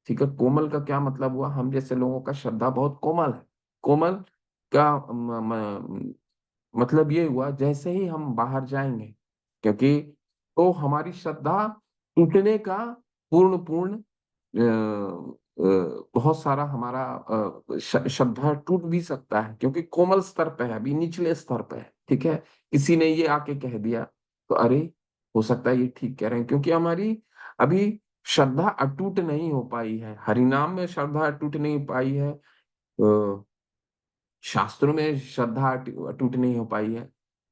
ठीक है, कोमल का क्या मतलब हुआ? हम जैसे लोगों का श्रद्धा बहुत कोमल है। कोमल का मतलब ये हुआ जैसे ही हम बाहर जाएंगे, क्योंकि तो हमारी श्रद्धा टूटने का पूर्ण पूर्ण बहुत सारा हमारा श्रद्धा टूट भी सकता है, क्योंकि कोमल स्तर पे है, अभी निचले स्तर पे है। ठीक है, किसी ने ये आके कह दिया तो अरे हो सकता है ये ठीक कह रहे हैं, क्योंकि हमारी अभी श्रद्धा अटूट नहीं हो पाई है, हरिनाम में श्रद्धा अटूट नहीं पाई है, शास्त्रों में श्रद्धा अटूट नहीं हो पाई है।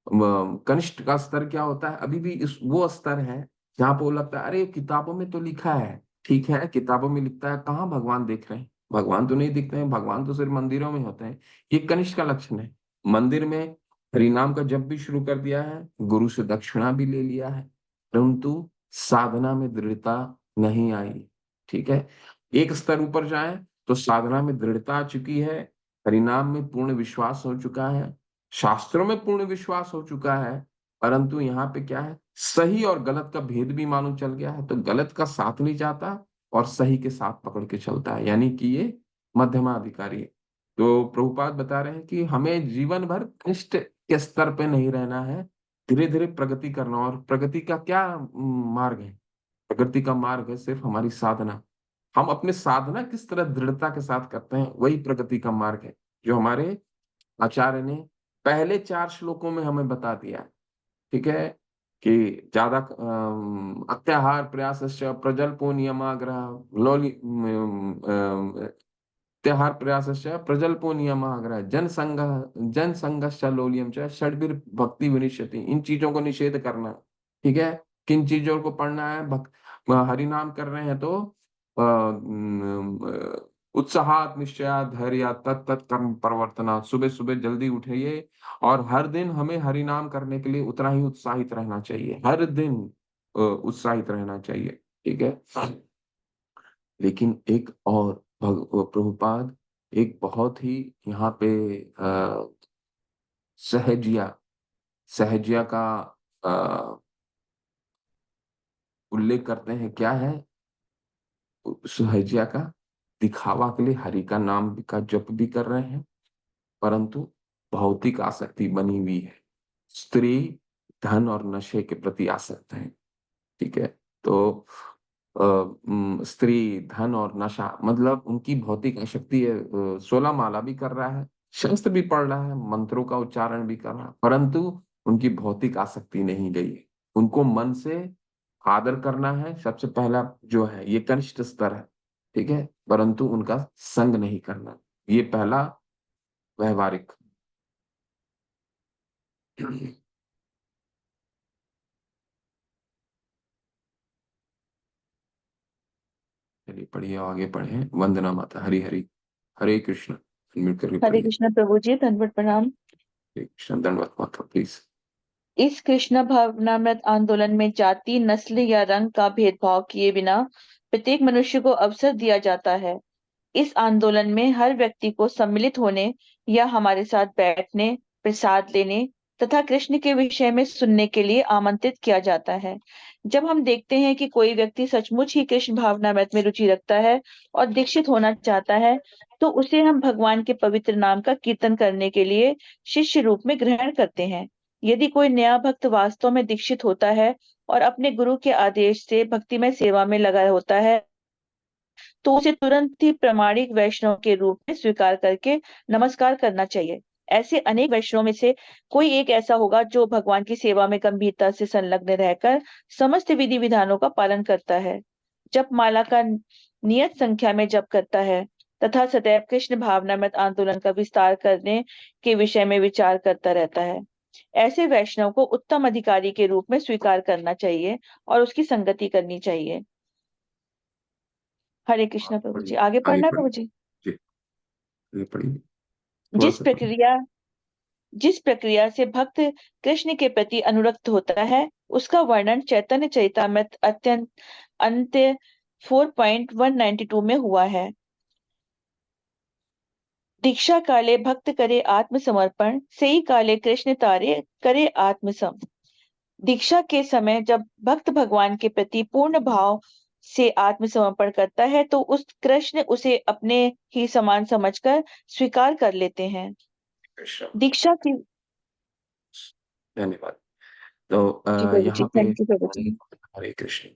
कनिष्ठ का स्तर क्या होता है? अभी भी इस वो स्तर है जहां पे वो लगता है अरे किताबों में तो लिखा है। ठीक है, किताबों में लिखता है, कहाँ भगवान देख रहे हैं? भगवान तो नहीं दिखते हैं, भगवान तो सिर्फ मंदिरों में होते हैं। ये कनिष्ठ का लक्षण है। मंदिर में हरिनाम का जप भी शुरू कर दिया है, गुरु से दक्षिणा भी ले लिया है, परंतु साधना में दृढ़ता नहीं आई। ठीक है, एक स्तर ऊपर जाए तो साधना में दृढ़ता आ चुकी है, परिणाम में पूर्ण विश्वास हो चुका है, शास्त्रों में पूर्ण विश्वास हो चुका है, परंतु यहाँ पे क्या है, सही और गलत का भेद भी मालूम चल गया है, तो गलत का साथ नहीं जाता और सही के साथ पकड़ के चलता है, यानी कि ये मध्यमाधिकारी है। तो प्रभुपाद बता रहे हैं कि हमें जीवन भर कनिष्ठ के स्तर पे नहीं रहना है, धीरे धीरे प्रगति करना। और प्रगति का क्या मार्ग है? प्रगति का मार्ग है सिर्फ हमारी साधना। हम अपने साधना किस तरह दृढ़ता के साथ करते हैं, वही प्रगति का मार्ग है, जो हमारे आचार्य ने पहले 4 श्लोकों में हमें बता दिया है। ठीक है, कि ज्यादा अत्याहार प्रयासश्च प्रजल्पो नियमाग्रह लोली अत्याहार प्रयासश्च प्रजल्पो नियमाग्रह जन संघश्च लोलियम च षड्भिर भक्ति विनिश्यति। इन चीजों को निषेध करना। ठीक है, किन चीजों को पढ़ना है? हरि नाम कर रहे हैं तो उत्साहात निश्चया धैर्य तत् कर्म परिवर्तना। सुबह सुबह जल्दी उठिए और हर दिन हमें हरि नाम करने के लिए उतना ही उत्साहित रहना चाहिए, हर दिन उत्साहित रहना चाहिए। ठीक है, लेकिन एक और प्रभुपाद एक बहुत ही यहाँ पे सहजिया सहजिया का अ, उल्लेख करते हैं। क्या है सहजिया का? दिखावा के लिए हरि का नाम का जप भी कर रहे हैं, परंतु भौतिक आसक्ति बनी हुई है, स्त्री धन और नशे के प्रति आसक्त है। ठीक है, तो स्त्री धन और नशा मतलब उनकी भौतिक आसक्ति है। 16 माला भी कर रहा है, शास्त्र भी पढ़ रहा है, मंत्रों का उच्चारण भी कर रहा है, परंतु उनकी भौतिक आसक्ति नहीं गई है। उनको मन से आदर करना है, सबसे पहला जो है ये कनिष्ठ स्तर है। ठीक है, परंतु उनका संग नहीं करना, ये पहला व्यवहारिक। चलिए पढ़िए, आगे पढ़े। वंदना माता। हरि हरि। हरे कृष्ण। अनम्यूट करके हरे पढ़िए। कृष्ण प्रभु जी, दंडवत प्रणाम। हरे कृष्ण। दंडवत माता प्लीज। इस कृष्ण भावनामृत आंदोलन में जाति, नस्ल या रंग का भेदभाव किए बिना प्रत्येक मनुष्य को अवसर दिया जाता है। इस आंदोलन में हर व्यक्ति को सम्मिलित होने या हमारे साथ बैठने, प्रसाद लेने तथा कृष्ण के विषय में सुनने के लिए आमंत्रित किया जाता है। जब हम देखते हैं कि कोई व्यक्ति सचमुच ही कृष्ण भावनामृत में रुचि रखता है और दीक्षित होना चाहता है, तो उसे हम भगवान के पवित्र नाम का कीर्तन करने के लिए शिष्य रूप में ग्रहण करते हैं। यदि कोई नया भक्त वास्तव में दीक्षित होता है और अपने गुरु के आदेश से भक्तिमय सेवा में लगा होता है, तो उसे तुरंत ही प्रामाणिक वैष्णव के रूप में स्वीकार करके नमस्कार करना चाहिए। ऐसे अनेक वैष्णव में से कोई एक ऐसा होगा जो भगवान की सेवा में गंभीरता से संलग्न रहकर समस्त विधि विधानों का पालन करता है, जप माला का नियत संख्या में जप करता है तथा सदैव कृष्ण भावनामृत आंदोलन का विस्तार करने के विषय में विचार करता रहता है। ऐसे वैष्णव को उत्तम अधिकारी के रूप में स्वीकार करना चाहिए और उसकी संगति करनी चाहिए। हरे कृष्ण प्रभु जी। पढ़िए, आगे आगे पढ़ना पढ़िए। प्रभु जी। जी, आगे पढ़िए, थोड़ा जिस सा पढ़िए। प्रक्रिया जिस प्रक्रिया से भक्त कृष्ण के प्रति अनुरक्त होता है, उसका वर्णन चैतन्य चरितामृत अत्यंत अंत्य 4.192 में हुआ है। दीक्षा काले भक्त करे आत्मसमर्पण, सेई काले कृष्ण तारे करे आत्मसम। दीक्षा के समय जब भक्त भगवान के प्रति पूर्ण भाव से आत्मसमर्पण करता है, तो उस कृष्ण उसे अपने ही समान समझकर स्वीकार कर लेते हैं। कृष्ण, दीक्षा की धन्यवाद। तो जी प्रभु जी, यहाँ पे थैंक यू प्रभु जी। हरे कृष्ण,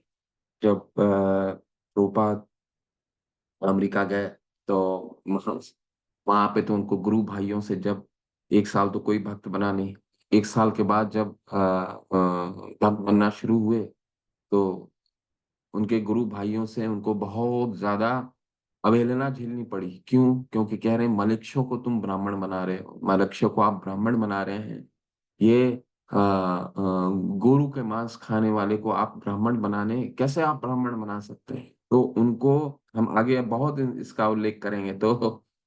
जब प्रभुपाद अमेरिका गए तो वहां पे तो उनको गुरु भाइयों से जब 1 साल तो कोई भक्त बना नहीं, 1 साल के बाद जब भक्त बनना शुरू हुए तो उनके गुरु भाइयों से उनको बहुत ज्यादा अवहेलना झेलनी पड़ी। क्यों? क्योंकि कह रहे हैं मलेच्छों को तुम ब्राह्मण बना रहे हो, मलेच्छों को आप ब्राह्मण बना रहे हैं। ये गोरू के मांस खाने वाले को आप ब्राह्मण बनाने, कैसे आप ब्राह्मण बना सकते हैं? तो उनको हम आगे बहुत इसका उल्लेख करेंगे। तो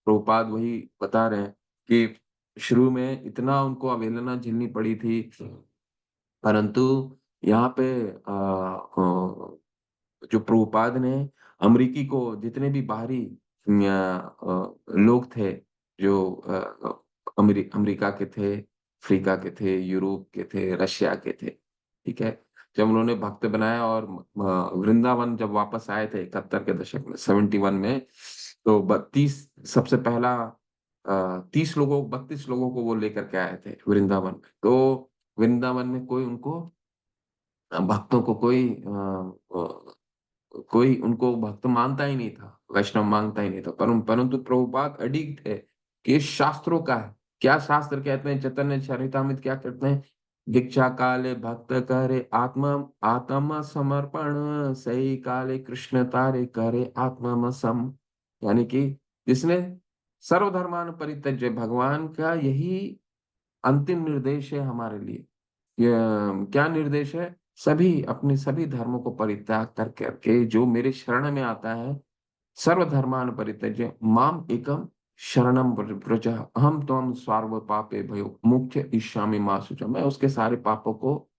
प्रभुपाद वही बता रहे हैं कि शुरू में इतना उनको अवहेलना झेलनी पड़ी थी, परंतु यहाँ पे जो प्रभुपाद ने अमरीकी को, जितने भी बाहरी लोग थे जो अमेरिका के थे, अफ्रीका के थे, यूरोप के थे, रशिया के थे, ठीक है, जब उन्होंने भक्त बनाया और वृंदावन जब वापस आए थे 71 के दशक में, 71 में, तो 32 सबसे पहला 32 लोगों को वो लेकर के आए थे वृंदावन में। तो वृंदावन में कोई उनको भक्तों को कोई उनको भक्त मानता ही नहीं था, वैष्णव मानता ही नहीं था। परंतु प्रभुपाद अडिग थे कि इस शास्त्रों का है। क्या शास्त्र कहते हैं? चैतन्य चरितामृत क्या कहते हैं? दीक्षा काले भक्त करे आत्म समर्पण, सही काले कृष्ण तारे करे आत्म सम। यानी कि जिसने सर्वधर्मान परित्यज्य, भगवान का यही अंतिम निर्देश है हमारे लिए। ये क्या निर्देश है? अपने सभी धर्मों को परित्याग कर करके जो मेरे शरण में आता है, सर्वधर्मान परित्यज्य माम एकम शरणम व्रज, हम त्वं सर्व पापे भयो मुख्य इष्यामि मा शुचि। मैं उसके सारे पापों को,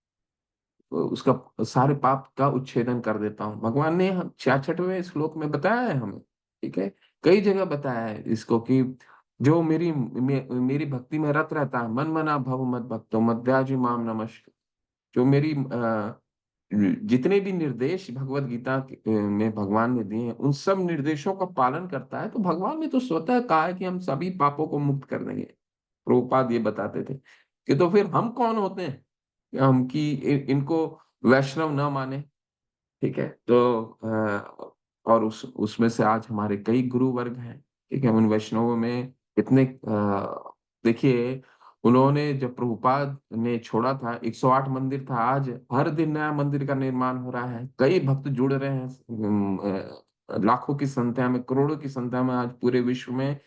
उसका सारे पाप का उच्छेदन कर देता हूँ। भगवान ने 66वें श्लोक में बताया है हमें, ठीक है, कई जगह बताया है इसको कि जो मेरी भक्ति में रत रहता है, मन मना भव मत भक्तो मध्याजी माम नमस्कार। जो मेरी जितने भी निर्देश भगवत गीता में भगवान ने दिए हैं, उन सब निर्देशों का पालन करता है, तो भगवान ने तो स्वतः कहा है कि हम सभी पापों को मुक्त कर देंगे। प्रभुपाद ये बताते थे कि तो फिर हम कौन होते हैं कि हम कि इनको वैष्णव न माने, ठीक है। तो और उसमें से आज हमारे कई गुरु वर्ग हैं, ठीक है। उन वैष्णवों में इतने देखिए, उन्होंने जब प्रभुपाद ने छोड़ा था 108 मंदिर था, आज हर दिन नया मंदिर का निर्माण हो रहा है, कई भक्त जुड़ रहे हैं, लाखों की संख्या में, करोड़ों की संख्या में आज पूरे विश्व में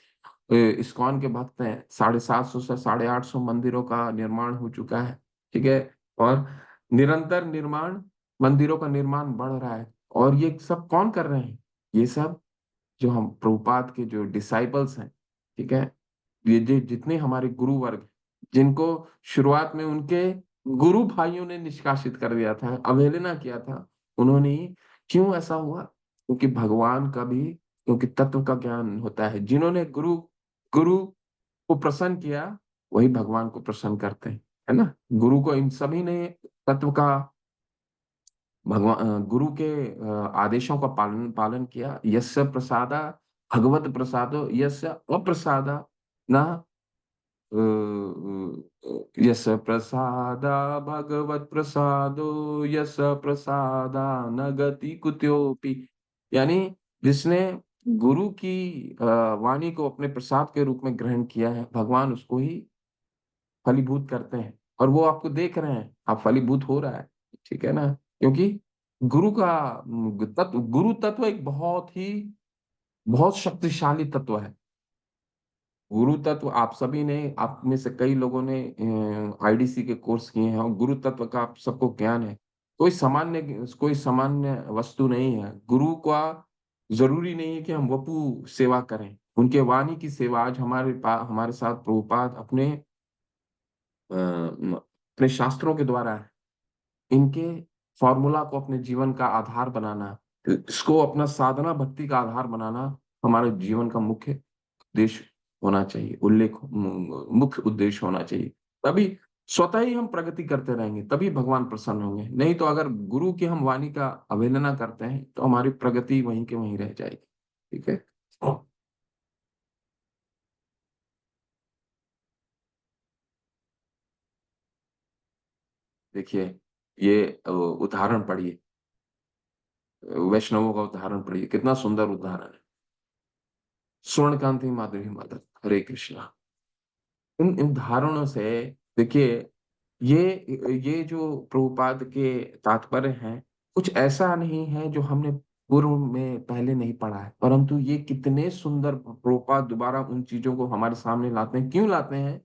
इस्कॉन के भक्त हैं। 750 से 850 मंदिरों का निर्माण हो चुका है, ठीक है। और निरंतर निर्माण, मंदिरों का निर्माण बढ़ रहा है। और ये सब कौन कर रहे हैं? ये सब जो हम प्रभुपाद के जो डिसाइपल्स हैं, ठीक है, ये जितने हमारे गुरु वर्ग, जिनको शुरुआत में उनके गुरु भाइयों ने निष्कासित कर दिया था, अवहेलना किया था, उन्होंने ही, क्यों ऐसा हुआ? क्योंकि भगवान का भी, क्योंकि तत्व का ज्ञान होता है। जिन्होंने गुरु गुरु को प्रसन्न किया, वही भगवान को प्रसन्न करते हैं। है ना? गुरु को इन सभी ने तत्व का गुरु के आदेशों का पालन किया। यस्य प्रसादा भगवत प्रसादो यस्य अप्रसादा न यस्य प्रसादा भगवत प्रसादो यस्य प्रसादा न गति कुत्योपि। यानी जिसने गुरु की वाणी को अपने प्रसाद के रूप में ग्रहण किया है, भगवान उसको ही फलीभूत करते हैं। और वो आपको देख रहे हैं, आप फलीभूत हो रहा है, ठीक है ना? क्योंकि गुरु का गुरु तत्व एक बहुत शक्तिशाली तत्व है। गुरु तत्व आप सभी ने, आप में से कई लोगों ने आईडीसी के कोर्स किए हैं और गुरु तत्व का आप सबको ज्ञान है। कोई सामान्य वस्तु नहीं है। गुरु का जरूरी नहीं है कि हम वपु सेवा करें, उनके वाणी की सेवा आज हमारे साथ प्रभुपाद अपने शास्त्रों के द्वारा है। इनके फॉर्मूला को अपने जीवन का आधार बनाना, इसको अपना साधना भक्ति का आधार बनाना हमारे जीवन का मुख्य उद्देश्य होना चाहिए, मुख्य उद्देश्य होना चाहिए। तभी स्वतः ही हम प्रगति करते रहेंगे, तभी भगवान प्रसन्न होंगे। नहीं तो अगर गुरु की हम वाणी का अवहेलना करते हैं तो हमारी प्रगति वहीं के वहीं रह जाएगी। ठीक है। देखिए, ये उदाहरण पढ़िए, वैष्णवों का उदाहरण पढ़िए, कितना सुंदर उदाहरण है। स्वर्णकांति माधुरी माधव, हरे कृष्णा। इन उदाहरणों से देखिए, ये जो प्रभुपाद के तात्पर्य हैं, कुछ ऐसा नहीं है जो हमने पूर्व में पहले नहीं पढ़ा है, परंतु ये कितने सुंदर प्रभुपाद दोबारा उन चीजों को हमारे सामने लाते हैं। क्यों लाते हैं?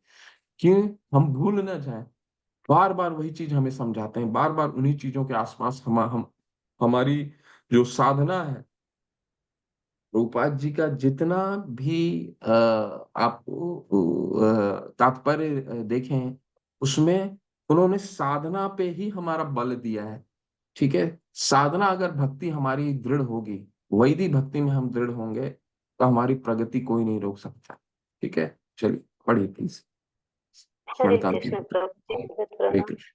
क्यों हम भूल ना जाए। बार बार वही चीज हमें समझाते हैं, बार बार उन्हीं चीजों के आसपास हम हमारी जो साधना है, प्रभुपाद जी का जितना भी आप तात्पर्य देखें, उसमें उन्होंने साधना पे ही हमारा बल दिया है। ठीक है। साधना अगर भक्ति हमारी दृढ़ होगी, वैदिक भक्ति में हम दृढ़ होंगे, तो हमारी प्रगति कोई नहीं रोक सकता। ठीक है, चलिए पढ़िए प्लीज। हरे स्वर्णकांति। कृष्ण प्रभु जी, भगत हरे प्रणाम। कृष्ण।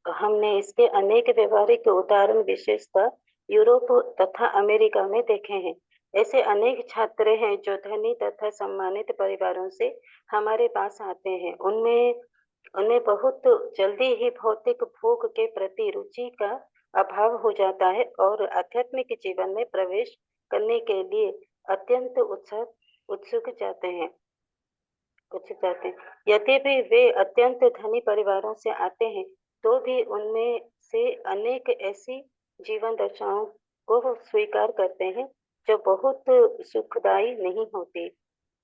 हमने इसके अनेक व्यवहारिक उदाहरण विशेषतः यूरोप तथा अमेरिका में देखे हैं। ऐसे अनेक छात्र हैं जो धनी तथा सम्मानित परिवारों से हमारे पास आते हैं। उन्हें बहुत जल्दी ही भौतिक भोग के प्रति रुचि का अभाव हो जाता है और आध्यात्मिक जीवन में प्रवेश करने के लिए अत्यंत उत्सुक जाते हैं। यदि भी वे अत्यंत धनी परिवारों से आते हैं, तो भी उनमें से अनेक ऐसी जीवन दशाओं को स्वीकार करते हैं जो बहुत सुखदायी नहीं होती।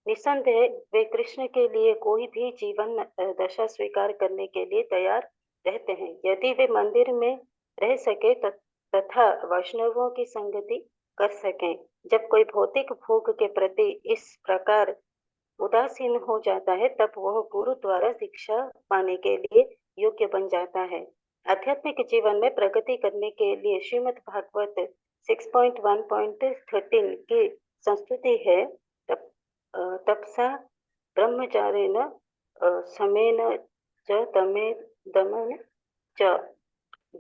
निसंदेह वे कृष्ण के लिए कोई भी जीवन दशा स्वीकार करने के लिए तैयार रहते हैं, यदि वे मंदिर में रह सके तथा वैष्णवों की संगति कर सकें। जब कोई भौतिक भोग के प्रति इस प्रकार उदासीन हो जाता है, तब वह गुरु द्वारा शिक्षा पाने के लिए योग्य बन जाता है। आध्यात्मिक जीवन में प्रगति करने के लिए श्रीमद् भागवत 6.1.13 की संस्तुति है। तपसा ब्रह्मचारेण समेन च तमे दमन च।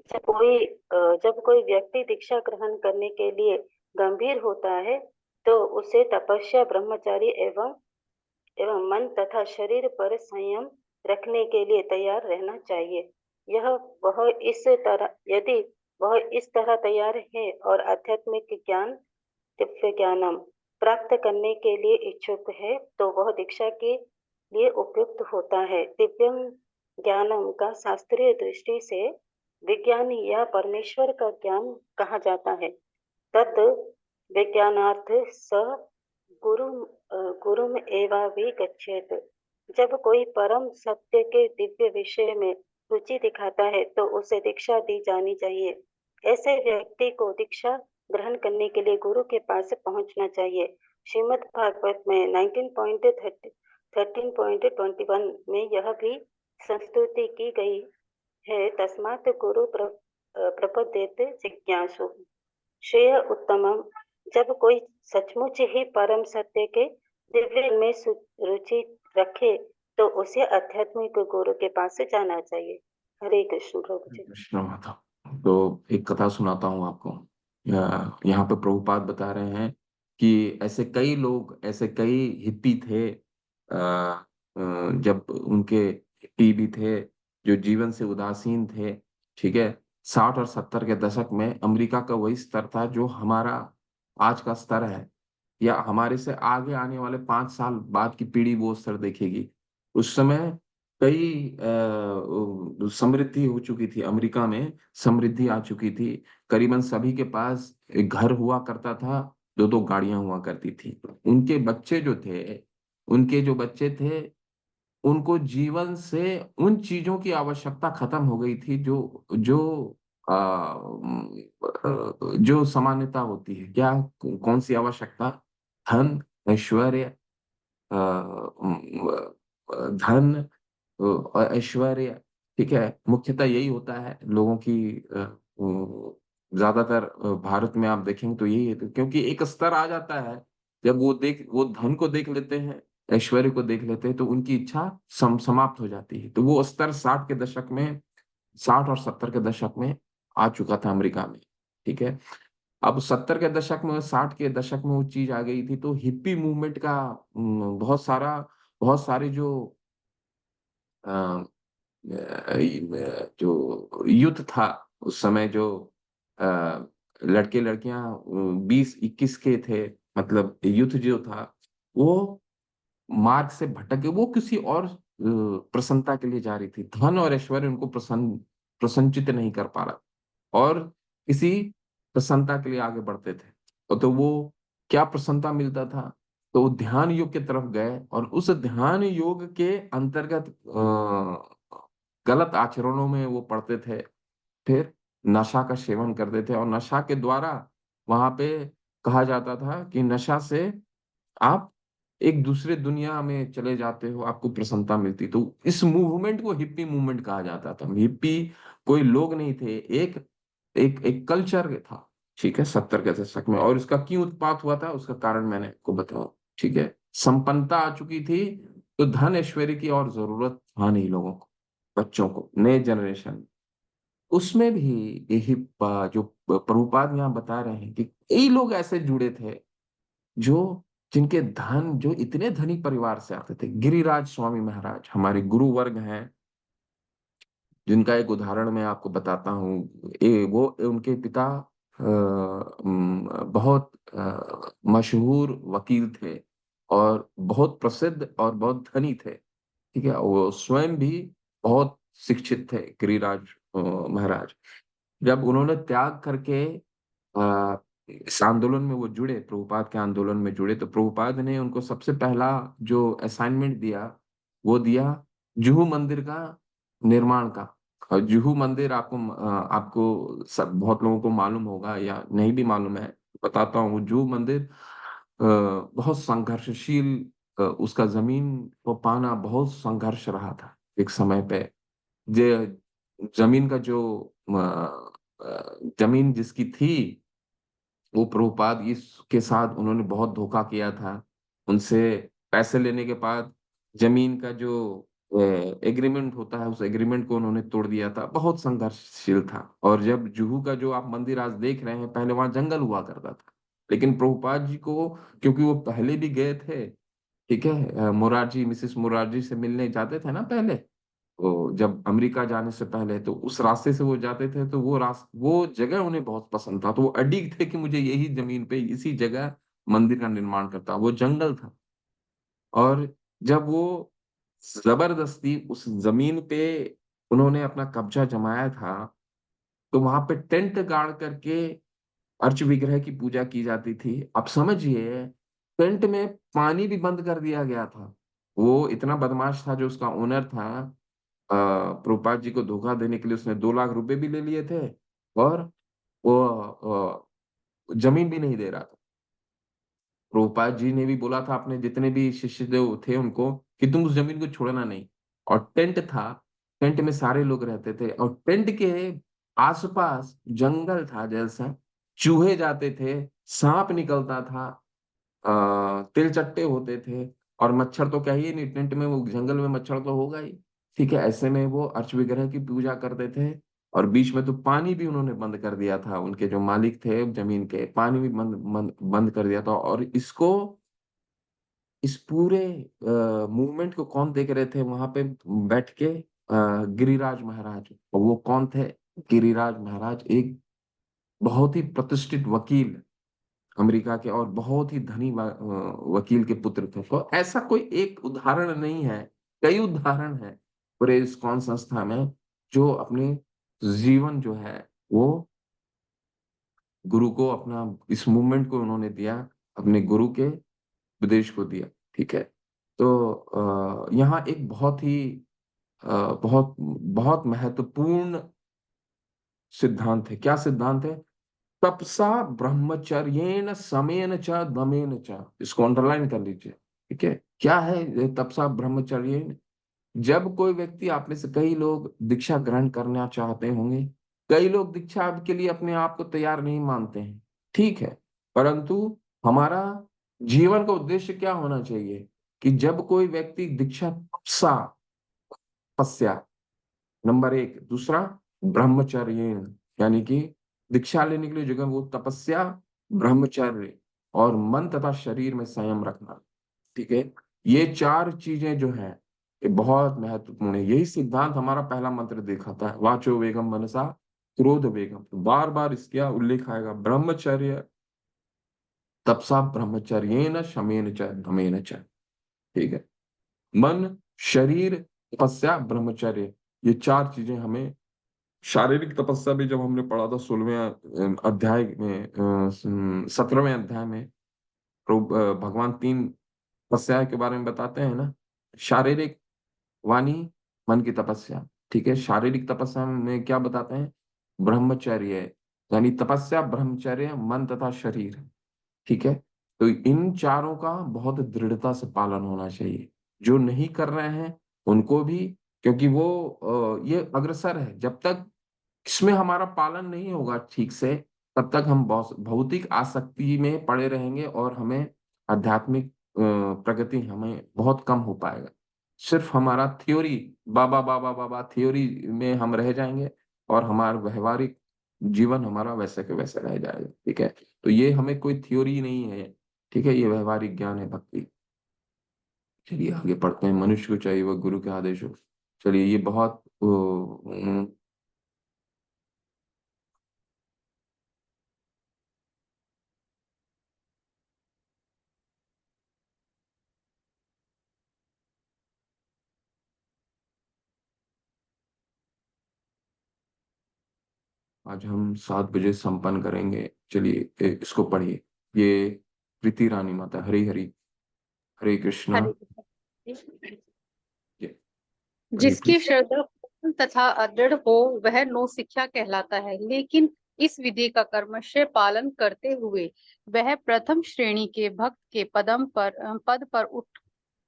जब कोई व्यक्ति दीक्षा ग्रहण करने के लिए गंभीर होता है, तो उसे तपस्या, ब्रह्मचारी एवं मन तथा शरीर पर संयम रखने के लिए तैयार रहना चाहिए। यदि वह इस तरह तैयार है और आध्यात्मिक ज्ञान, दिव्य ज्ञानम प्राप्त करने के लिए इच्छुक है, तो वह दीक्षा के लिए उपयुक्त होता है। दिव्यम ज्ञानम का शास्त्रीय दृष्टि से विज्ञान या परमेश्वर का ज्ञान कहा जाता है। तद विज्ञानार्थ स गुरुम एवाभिगच्छेत्। जब कोई परम सत्य के दिव्य विषय में रुचि दिखाता है, तो उसे दीक्षा दी जानी चाहिए। ऐसे व्यक्ति को दीक्षा ग्रहण करने के लिए गुरु के पास पहुंचना चाहिए। श्रीमद् भागवत में 13.21 में यह भी संस्तुति की गई है। तस्मात् गुरु प्रपद्येत जिज्ञासु श्रेय उत्तमम। जब कोई सचमुच ही परम सत्य के दिव्य में रुचि रखे, तो उसे आध्यात्मिक गुरु के पास से जाना चाहिए। हरे कृष्ण प्रभु जी। कृष्ण माता। तो एक कथा सुनाता हूँ आपको। यहाँ पे प्रभुपाद बता रहे हैं कि ऐसे कई लोग, ऐसे कई हिप्पी थे, जब उनके हिप्पी भी थे जो जीवन से उदासीन थे। ठीक है। 60 और 70 के दशक में अमेरिका का वही स्तर था जो हमारा आज का स्तर है, या हमारे से आगे आने वाले 5 साल बाद की पीढ़ी वो स्तर देखेगी। उस समय कई समृद्धि हो चुकी थी, अमेरिका में समृद्धि आ चुकी थी। करीबन सभी के पास एक घर हुआ करता था, दो दो गाड़ियां हुआ करती थी। उनके बच्चे जो थे, उनके जो बच्चे थे, उनको जीवन से उन चीजों की आवश्यकता खत्म हो गई थी जो जो जो सामान्यता होती है। क्या? कौन सी आवश्यकता? धन, ऐश्वर्य, धन और ऐश्वर्य। ठीक है। मुख्यतः यही होता है लोगों की, ज्यादातर भारत में आप देखेंगे तो यही है। तो क्योंकि एक स्तर आ जाता है जब वो धन को देख लेते हैं, ऐश्वर्य को देख लेते हैं, तो उनकी इच्छा समाप्त हो जाती है। तो वो स्तर 60 के दशक में, 60 और 70 के दशक में आ चुका था अमेरिका में। ठीक है। अब 70 के दशक में, 60 के दशक में वो चीज आ गई थी, तो हिप्पी मूवमेंट का बहुत सारे जो जो यूथ था उस समय, जो अ, लड़के लड़कियां 20-21 के थे, मतलब यूथ जो था, वो मार्ग से भटक के वो किसी और प्रसन्नता के लिए जा रही थी। धन और ऐश्वर्य उनको प्रसन्नचित नहीं कर पा रहा, और किसी प्रसन्नता के लिए आगे बढ़ते थे। और तो वो क्या प्रसन्नता मिलता था, तो वो ध्यान योग की तरफ गए, और उस ध्यान योग के अंतर्गत गलत आचरणों में वो पड़ते थे। फिर नशा का सेवन करते थे, और नशा के द्वारा वहां पे कहा जाता था कि नशा से आप एक दूसरे दुनिया में चले जाते हो, आपको प्रसन्नता मिलती। तो इस मूवमेंट को हिप्पी मूवमेंट कहा जाता था। हिप्पी कोई लोग नहीं थे, एक एक एक कल्चर था। ठीक है। 70 के दशक में। और इसका क्यों उत्पात हुआ था, उसका कारण मैंने आपको बताया। ठीक है। संपन्नता आ चुकी थी, तो धन ऐश्वर्य की और जरूरत था नहीं लोगों को, बच्चों को, नए जनरेशन। उसमें भी यही जो प्रभुपाद यहाँ बता रहे हैं कि कई लोग ऐसे जुड़े थे जो जिनके धन, जो इतने धनी परिवार से आते थे। गिरिराज स्वामी महाराज हमारे गुरु वर्ग हैं, जिनका एक उदाहरण मैं आपको बताता हूँ। वो उनके पिता बहुत मशहूर वकील थे, और बहुत प्रसिद्ध और बहुत धनी थे। ठीक है। वो स्वयं भी बहुत शिक्षित थे, गिरिराज महाराज। जब उन्होंने त्याग करके इस आंदोलन में वो जुड़े, प्रभुपाद के आंदोलन में जुड़े, तो प्रभुपाद ने उनको सबसे पहला जो असाइनमेंट दिया, वो दिया जुहू मंदिर का निर्माण का। और जुहू मंदिर आपको सब बहुत लोगों को मालूम होगा या नहीं भी मालूम है, बताता हूँ। जुहू मंदिर बहुत संघर्षशील, उसका जमीन को पाना बहुत संघर्ष रहा था एक समय पे। जे जमीन का जो जमीन जिसकी थी, वो प्रभुपाद इसके साथ उन्होंने बहुत धोखा किया था। उनसे पैसे लेने के बाद जमीन का जो एग्रीमेंट होता है, उस एग्रीमेंट को उन्होंने तोड़ दिया था। बहुत संघर्षशील था। और जब जुहू का जो आप मंदिर आज देख रहे हैं, पहले वहां जंगल हुआ करता था। लेकिन प्रभुपाद जी को, क्योंकि वो पहले भी गए थे, ठीक है, मोरारजी, मिसेस मोरारजी से मिलने जाते थे ना पहले, तो जब अमेरिका जाने से पहले, तो उस रास्ते से वो जाते थे, तो वो जगह उन्हें बहुत पसंद था। तो वो अडिग थे कि मुझे यही जमीन पे, इसी जगह मंदिर का निर्माण करता। वो जंगल था। और जब वो जबरदस्ती उस जमीन पे उन्होंने अपना कब्जा जमाया था, तो वहां पे टेंट गाड़ करके अर्च विग्रह की पूजा की जाती थी। अब समझिए, टेंट में पानी भी बंद कर दिया गया था। वो इतना बदमाश था जो उसका ओनर था, प्रभुपाद जी को धोखा देने के लिए उसने 2 लाख रुपए भी ले लिए थे, और वो जमीन भी नहीं दे रहा था। प्रभुपाद जी ने भी बोला था अपने जितने भी शिष्य जो थे उनको कि तुम उस जमीन को छोड़ना नहीं। और टेंट था, टेंट में सारे लोग रहते थे, और टेंट के आसपास जंगल था जैसा, चूहे जाते थे, सांप निकलता था, तिलचट्टे होते थे। और मच्छर तो कहिए नहीं, टेंट में वो जंगल में मच्छर तो होगा ही। ठीक है, ऐसे में वो अर्च विग्रह की पूजा करते थे। और बीच में तो पानी भी उन्होंने बंद कर दिया था, उनके जो मालिक थे जमीन के, पानी भी बंद कर दिया था। और इसको, इस पूरे मूवमेंट को कौन देख रहे थे वहां पे बैठ के? गिरिराज महाराज। और वो कौन थे? गिरिराज महाराज एक बहुत ही प्रतिष्ठित वकील, अमेरिका के, और बहुत ही धनी वकील के पुत्र थे। तो ऐसा कोई एक उदाहरण नहीं है, कई उदाहरण है पूरे इस्कॉन संस्था में, जो अपने जीवन जो है वो गुरु को, अपना इस मूवमेंट को उन्होंने दिया, अपने गुरु के उपदेश को दिया। ठीक है। तो यहाँ एक बहुत ही बहुत बहुत महत्वपूर्ण सिद्धांत है। क्या सिद्धांत है? तपसा ब्रह्मचर्येण समेन च दमेन च। इसको अंडरलाइन कर लीजिए। ठीक है, क्या है ये तपसा ब्रह्मचर्येण? जब कोई व्यक्ति, आप में से कई लोग दीक्षा ग्रहण करना चाहते होंगे, कई लोग दीक्षा के लिए अपने आप को तैयार नहीं मानते हैं। ठीक है, परंतु हमारा जीवन का उद्देश्य क्या होना चाहिए? कि जब कोई व्यक्ति दीक्षा, तपसा, तपस्या नंबर एक, दूसरा ब्रह्मचर्य, यानी कि दीक्षा लेने के लिए जगह वो तपस्या, ब्रह्मचर्य और मन तथा शरीर में संयम रखना। ठीक है, ये चार चीजें जो है ये बहुत महत्वपूर्ण है। यही सिद्धांत हमारा पहला मंत्र दिखाता है, वाचो वेगम मनसा क्रोध वेगम। तो बार बार इसका उल्लेख आएगा, ब्रह्मचर्य, तपसा ब्रह्मचर्येन शमेन च दमेन च। ठीक है, मन, शरीर, तपस्या, ब्रह्मचर्य, ये चार चीजें हमें, शारीरिक तपस्या भी जब हमने पढ़ा था 16वें अध्याय में, 17वें अध्याय में, भगवान तीन तपस्या के बारे में बताते हैं ना। शारीरिक, वाणी, मन की तपस्या। ठीक है, शारीरिक तपस्या में क्या बताते हैं? ब्रह्मचर्य, यानी तपस्या, ब्रह्मचर्य, मन तथा शरीर। ठीक है, तो इन चारों का बहुत दृढ़ता से पालन होना चाहिए। जो नहीं कर रहे हैं उनको भी, क्योंकि वो ये अग्रसर है। जब तक इसमें हमारा पालन नहीं होगा ठीक से, तब तक हम भौतिक आसक्ति में पड़े रहेंगे और हमें आध्यात्मिक प्रगति हमें बहुत कम हो पाएगा। सिर्फ हमारा थ्योरी, बाबा बाबा बाबा थ्योरी में हम रह जाएंगे, और हमारा व्यवहारिक जीवन हमारा वैसे के वैसे रह जाएगा। ठीक है, तो ये हमें कोई थ्योरी नहीं है। ठीक है, ये व्यवहारिक ज्ञान है, भक्ति। चलिए आगे पढ़ते हैं। मनुष्य को चाहिए वह गुरु के आदेश हो। चलिए, ये बहुत आज हम 7 बजे संपन्न करेंगे। चलिए इसको पढ़िए। ये प्रीति रानी माता, हरी हरी, हरे कृष्णा। हरे ये पढ़िए जिसकी प्लीज। श्रद्धा पूर्ण तथा अदृढ़ हो वह नो शिक्षा कहलाता है, लेकिन इस विधि का कर्मशः पालन करते हुए वह प्रथम श्रेणी के भक्त के पद पर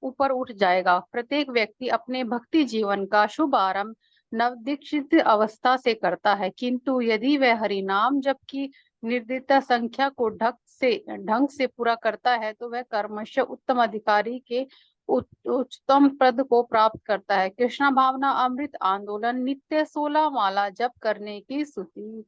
ऊपर उठ जाएगा। प्रत्येक व्यक्ति अपने भक्ति जीवन का शुभ आरंभ नवदीक्षित अवस्था से करता है, किंतु यदि वह हरिनाम जप की निर्दिष्ट संख्या को ढंग से पूरा करता है तो वह कर्मशः उत्तम अधिकारी के उच्चतम पद को प्राप्त करता है। कृष्णा भावना अमृत आंदोलन नित्य 16 माला जप करने की स्तुति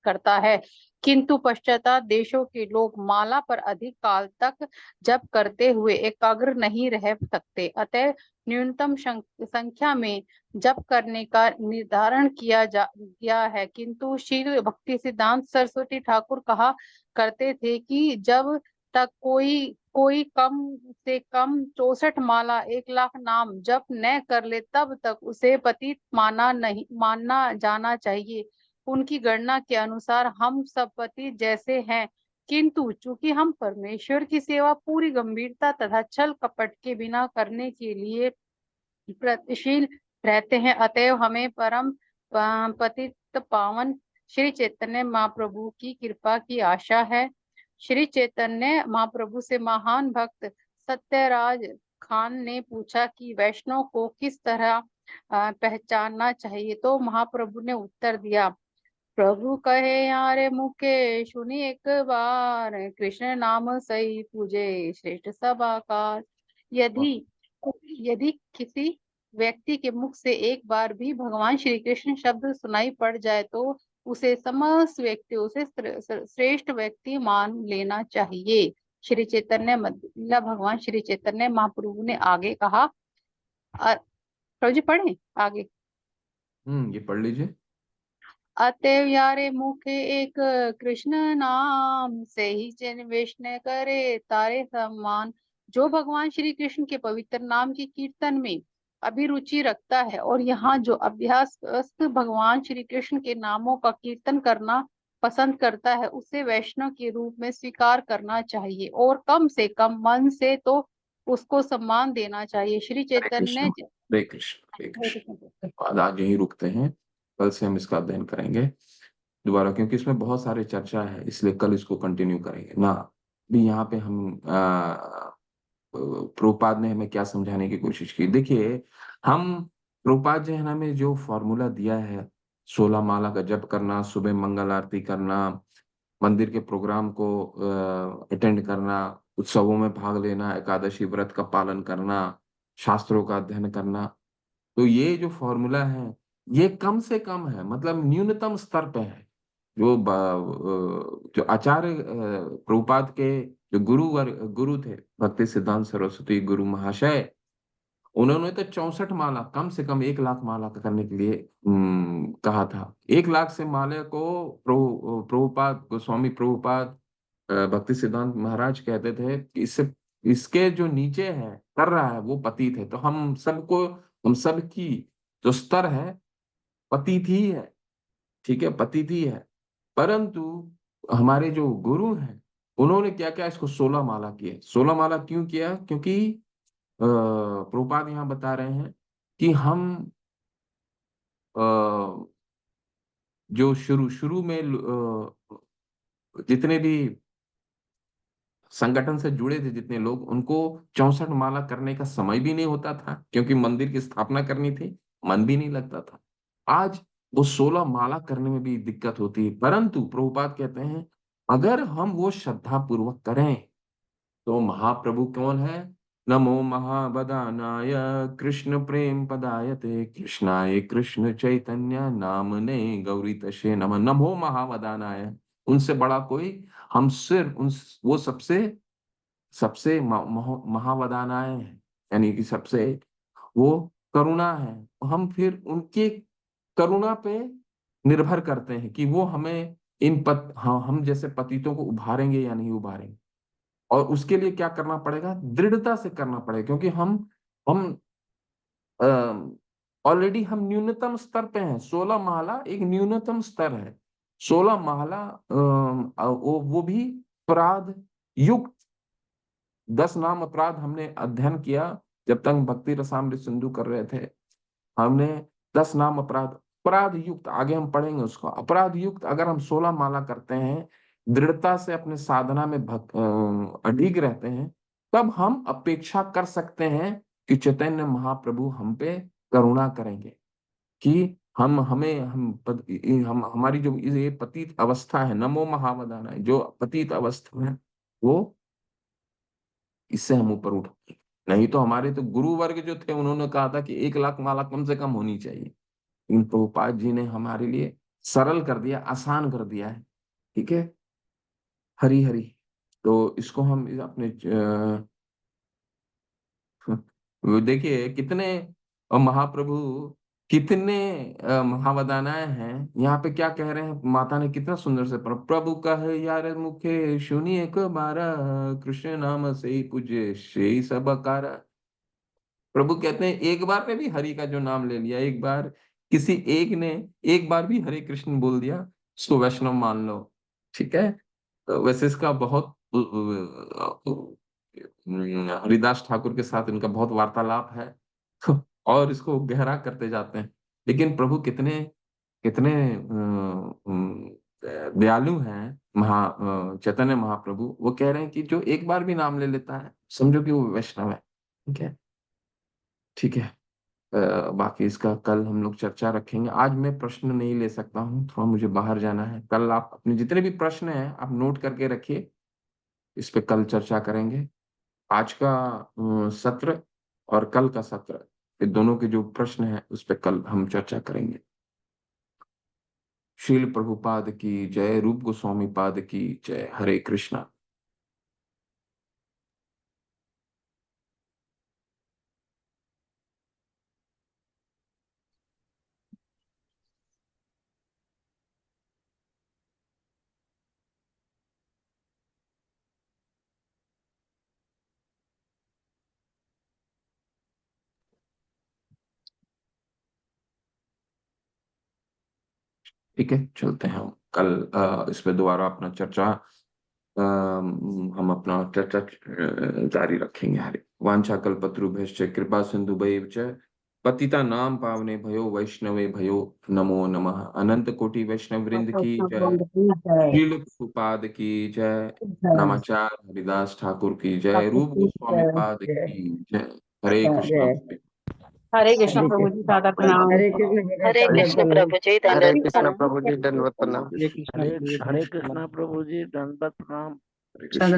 करता है, किंतु पश्चात देशों के लोग माला पर अधिक काल तक जप करते हुए एकाग्र नहीं रह सकते। अतः न्यूनतम संख्या में जप करने का निर्धारण किया गया है। किंतु श्री भक्ति सिद्धांत सरस्वती ठाकुर कहा करते थे कि जब तक कोई कम से कम 64 माला 1 लाख नाम जप न कर ले तब तक उसे पतित मानना जाना चाहिए। उनकी गणना के अनुसार हम सब पति जैसे हैं, किंतु चूंकि हम परमेश्वर की सेवा पूरी गंभीरता तथा छल कपट के बिना करने के लिए प्रयत्नशील रहते हैं, अतएव हमें परम पतित पावन श्री चैतन्य महाप्रभु की कृपा की आशा है। श्री चैतन्य महाप्रभु से महान भक्त सत्यराज खान ने पूछा कि वैष्णव को किस तरह पहचानना चाहिए, तो महाप्रभु ने उत्तर दिया, प्रभु कहे यारे मुके सुनी एक बार, कृष्ण नाम सही पूजे श्रेष्ठ सबाकार। यदि यदि किसी व्यक्ति के मुख से एक बार भी भगवान श्री कृष्ण शब्द सुनाई पड़ जाए तो उसे समस्त व्यक्ति उसे श्रेष्ठ व्यक्ति मान लेना चाहिए। श्री चैतन्य मतलब भगवान श्री चैतन्य महाप्रभु ने आगे कहा, प्रभु जी पढ़े आगे। ये पढ़ लीजिए। अतएव यारे मुखे एक कृष्ण नाम से ही जन वैष्णव करे तारे सम्मान। जो भगवान श्री कृष्ण के पवित्र नाम के कीर्तन में अभिरुचि रखता है और यहाँ जो अभ्यास भगवान श्री कृष्ण के नामों का कीर्तन करना पसंद करता है उसे वैष्णव के रूप में स्वीकार करना चाहिए और कम से कम मन से तो उसको सम्मान देना चाहिए। श्री हरे कृष्ण, चैतन्य हरे कृष्ण, हरे कृष्ण। आज यहीं रुकते हैं, कल से हम इसका अध्ययन करेंगे दोबारा, क्योंकि इसमें बहुत सारे चर्चा है, इसलिए कल इसको कंटिन्यू करेंगे ना। भी यहाँ पे हम प्रभुपाद ने हमें क्या समझाने की कोशिश की। देखिए, हम प्रभुपाद जी ने हमें जो फॉर्मूला दिया है, 16 माला का जप करना, सुबह मंगल आरती करना, मंदिर के प्रोग्राम को अटेंड करना, उत्सवों में भाग लेना, एकादशी व्रत का पालन करना, शास्त्रों का अध्ययन करना, तो ये जो फॉर्मूला है ये कम से कम है, मतलब न्यूनतम स्तर पे है। जो आचार्य प्रभुपाद के जो गुरु थे, भक्ति सिद्धांत सरस्वती गुरु महाशय, उन्होंने तो 64 माला, कम से कम 1 लाख माला का करने के लिए कहा था। 1 लाख से माले को प्रभुपाद गोस्वामी प्रभुपाद भक्ति सिद्धांत महाराज कहते थे कि इससे इसके जो नीचे है कर रहा है वो पतित है। तो हम सब की जो स्तर है पतित ही है, ठीक है, पतित ही है। परंतु हमारे जो गुरु हैं उन्होंने क्या क्या इसको 16 माला किए। 16 माला क्यों किया? क्योंकि प्रभुपाद यहाँ बता रहे हैं कि हम अ, जो शुरू शुरू में जितने भी संगठन से जुड़े थे जितने लोग, उनको 64 माला करने का समय भी नहीं होता था, क्योंकि मंदिर की स्थापना करनी थी, मन भी नहीं लगता था। आज वो 16 माला करने में भी दिक्कत होती है, परंतु प्रभुपाद कहते हैं अगर हम वो श्रद्धा पूर्वक करें तो महाप्रभु कौन है? नमो महावदानाय कृष्ण प्रेम पदायते कृष्णाय कृष्ण चैतन्य नामने गौरी तशे नमः। नमो महावदानाय, उनसे बड़ा कोई हम सिर्फ उन वो सबसे सबसे महावदानाय है, यानी कि सबसे वो करुणा है। हम फिर उनके करुणा पे निर्भर करते हैं कि वो हमें हाँ, हम जैसे पतितों को उभारेंगे या नहीं उभारेंगे। और उसके लिए क्या करना पड़ेगा? दृढ़ता से करना पड़ेगा, क्योंकि हम ऑलरेडी हम न्यूनतम स्तर पे हैं। 16 माला एक न्यूनतम स्तर है। 16 माला वो भी अपराध युक्त। 10 नाम अपराध हमने अध्ययन किया जब तक भक्ति रसामृत सिंधु कर रहे थे। हमने 10 नाम अपराध युक्त, आगे हम पढ़ेंगे उसको। अपराध युक्त अगर हम 16 माला करते हैं, दृढ़ता से अपने साधना में अडिग रहते हैं, तब हम अपेक्षा कर सकते हैं कि चैतन्य महाप्रभु हम पे करुणा करेंगे, कि हम हमारी जो ये पतित अवस्था है, नमो महावदाना, जो पतित अवस्था है, वो इससे हम ऊपर उठेंगे। नहीं तो हमारे तो गुरु वर्ग जो थे उन्होंने कहा था कि 1 लाख माला कम से कम होनी चाहिए। इन प्रभुपाद जी ने हमारे लिए सरल कर दिया, आसान कर दिया है। ठीक है, हरी हरी। तो इसको हम अपने देखिए कितने महाप्रभु, कितने महावदानाएं हैं। यहाँ पे क्या कह रहे हैं, माता ने कितना सुंदर से पढ़ा, प्रभु कहे यार मुखे सुनिए को बारा कृष्ण नाम से ही पूजे से ही सब अकारा। प्रभु कहते हैं एक बार ने भी हरि का जो नाम ले लिया, एक बार किसी एक ने एक बार भी हरे कृष्ण बोल दिया, उसको वैष्णव मान लो। ठीक है, तो वैसे इसका बहुत हरिदास ठाकुर के साथ इनका बहुत वार्तालाप है और इसको गहरा करते जाते हैं। लेकिन प्रभु कितने कितने दयालु हैं, चैतन्य महाप्रभु। वो कह रहे हैं कि जो एक बार भी नाम ले लेता है समझो कि वो वैष्णव है। ठीक है, ठीक है। बाकी इसका कल हम लोग चर्चा रखेंगे। आज मैं प्रश्न नहीं ले सकता हूँ, थोड़ा मुझे बाहर जाना है। कल आप अपने जितने भी प्रश्न हैं आप नोट करके रखिए, इस पे कल चर्चा करेंगे। आज का सत्र और कल का सत्र, ये दोनों के जो प्रश्न हैं उस पर कल हम चर्चा करेंगे। शील प्रभुपाद की जय, रूप गोस्वामी पाद की जय। हरे कृष्णा। ठीक है, चलते हैं हम कल इस पे दोबारा अपना चर्चा हम अपना चर्चा जारी रखेंगे। हरे वांछा कल्पतरुभ्यश्च कृपा सिंधुभैव च पतिता नाम पावने भयो वैष्णवे भयो नमो नमः। अनंत कोटि वैष्णव वृंद की जय। श्रील प्रभुपाद की जय। नामाचार्य हरिदास ठाकुर की जय। रूप गोस्वामी पाद की जय। हरे कृष्णा। हरे कृष्ण प्रभु जी, दादा प्रणाम। हरे कृष्ण प्रभु जी, हरे दंडवत कृष्ण प्रणाम। प्रभु जी, दंडवत प्रणाम। हरे कृष्णा प्रभु जी, दंडवत प्रणाम। हरे कृष्ण।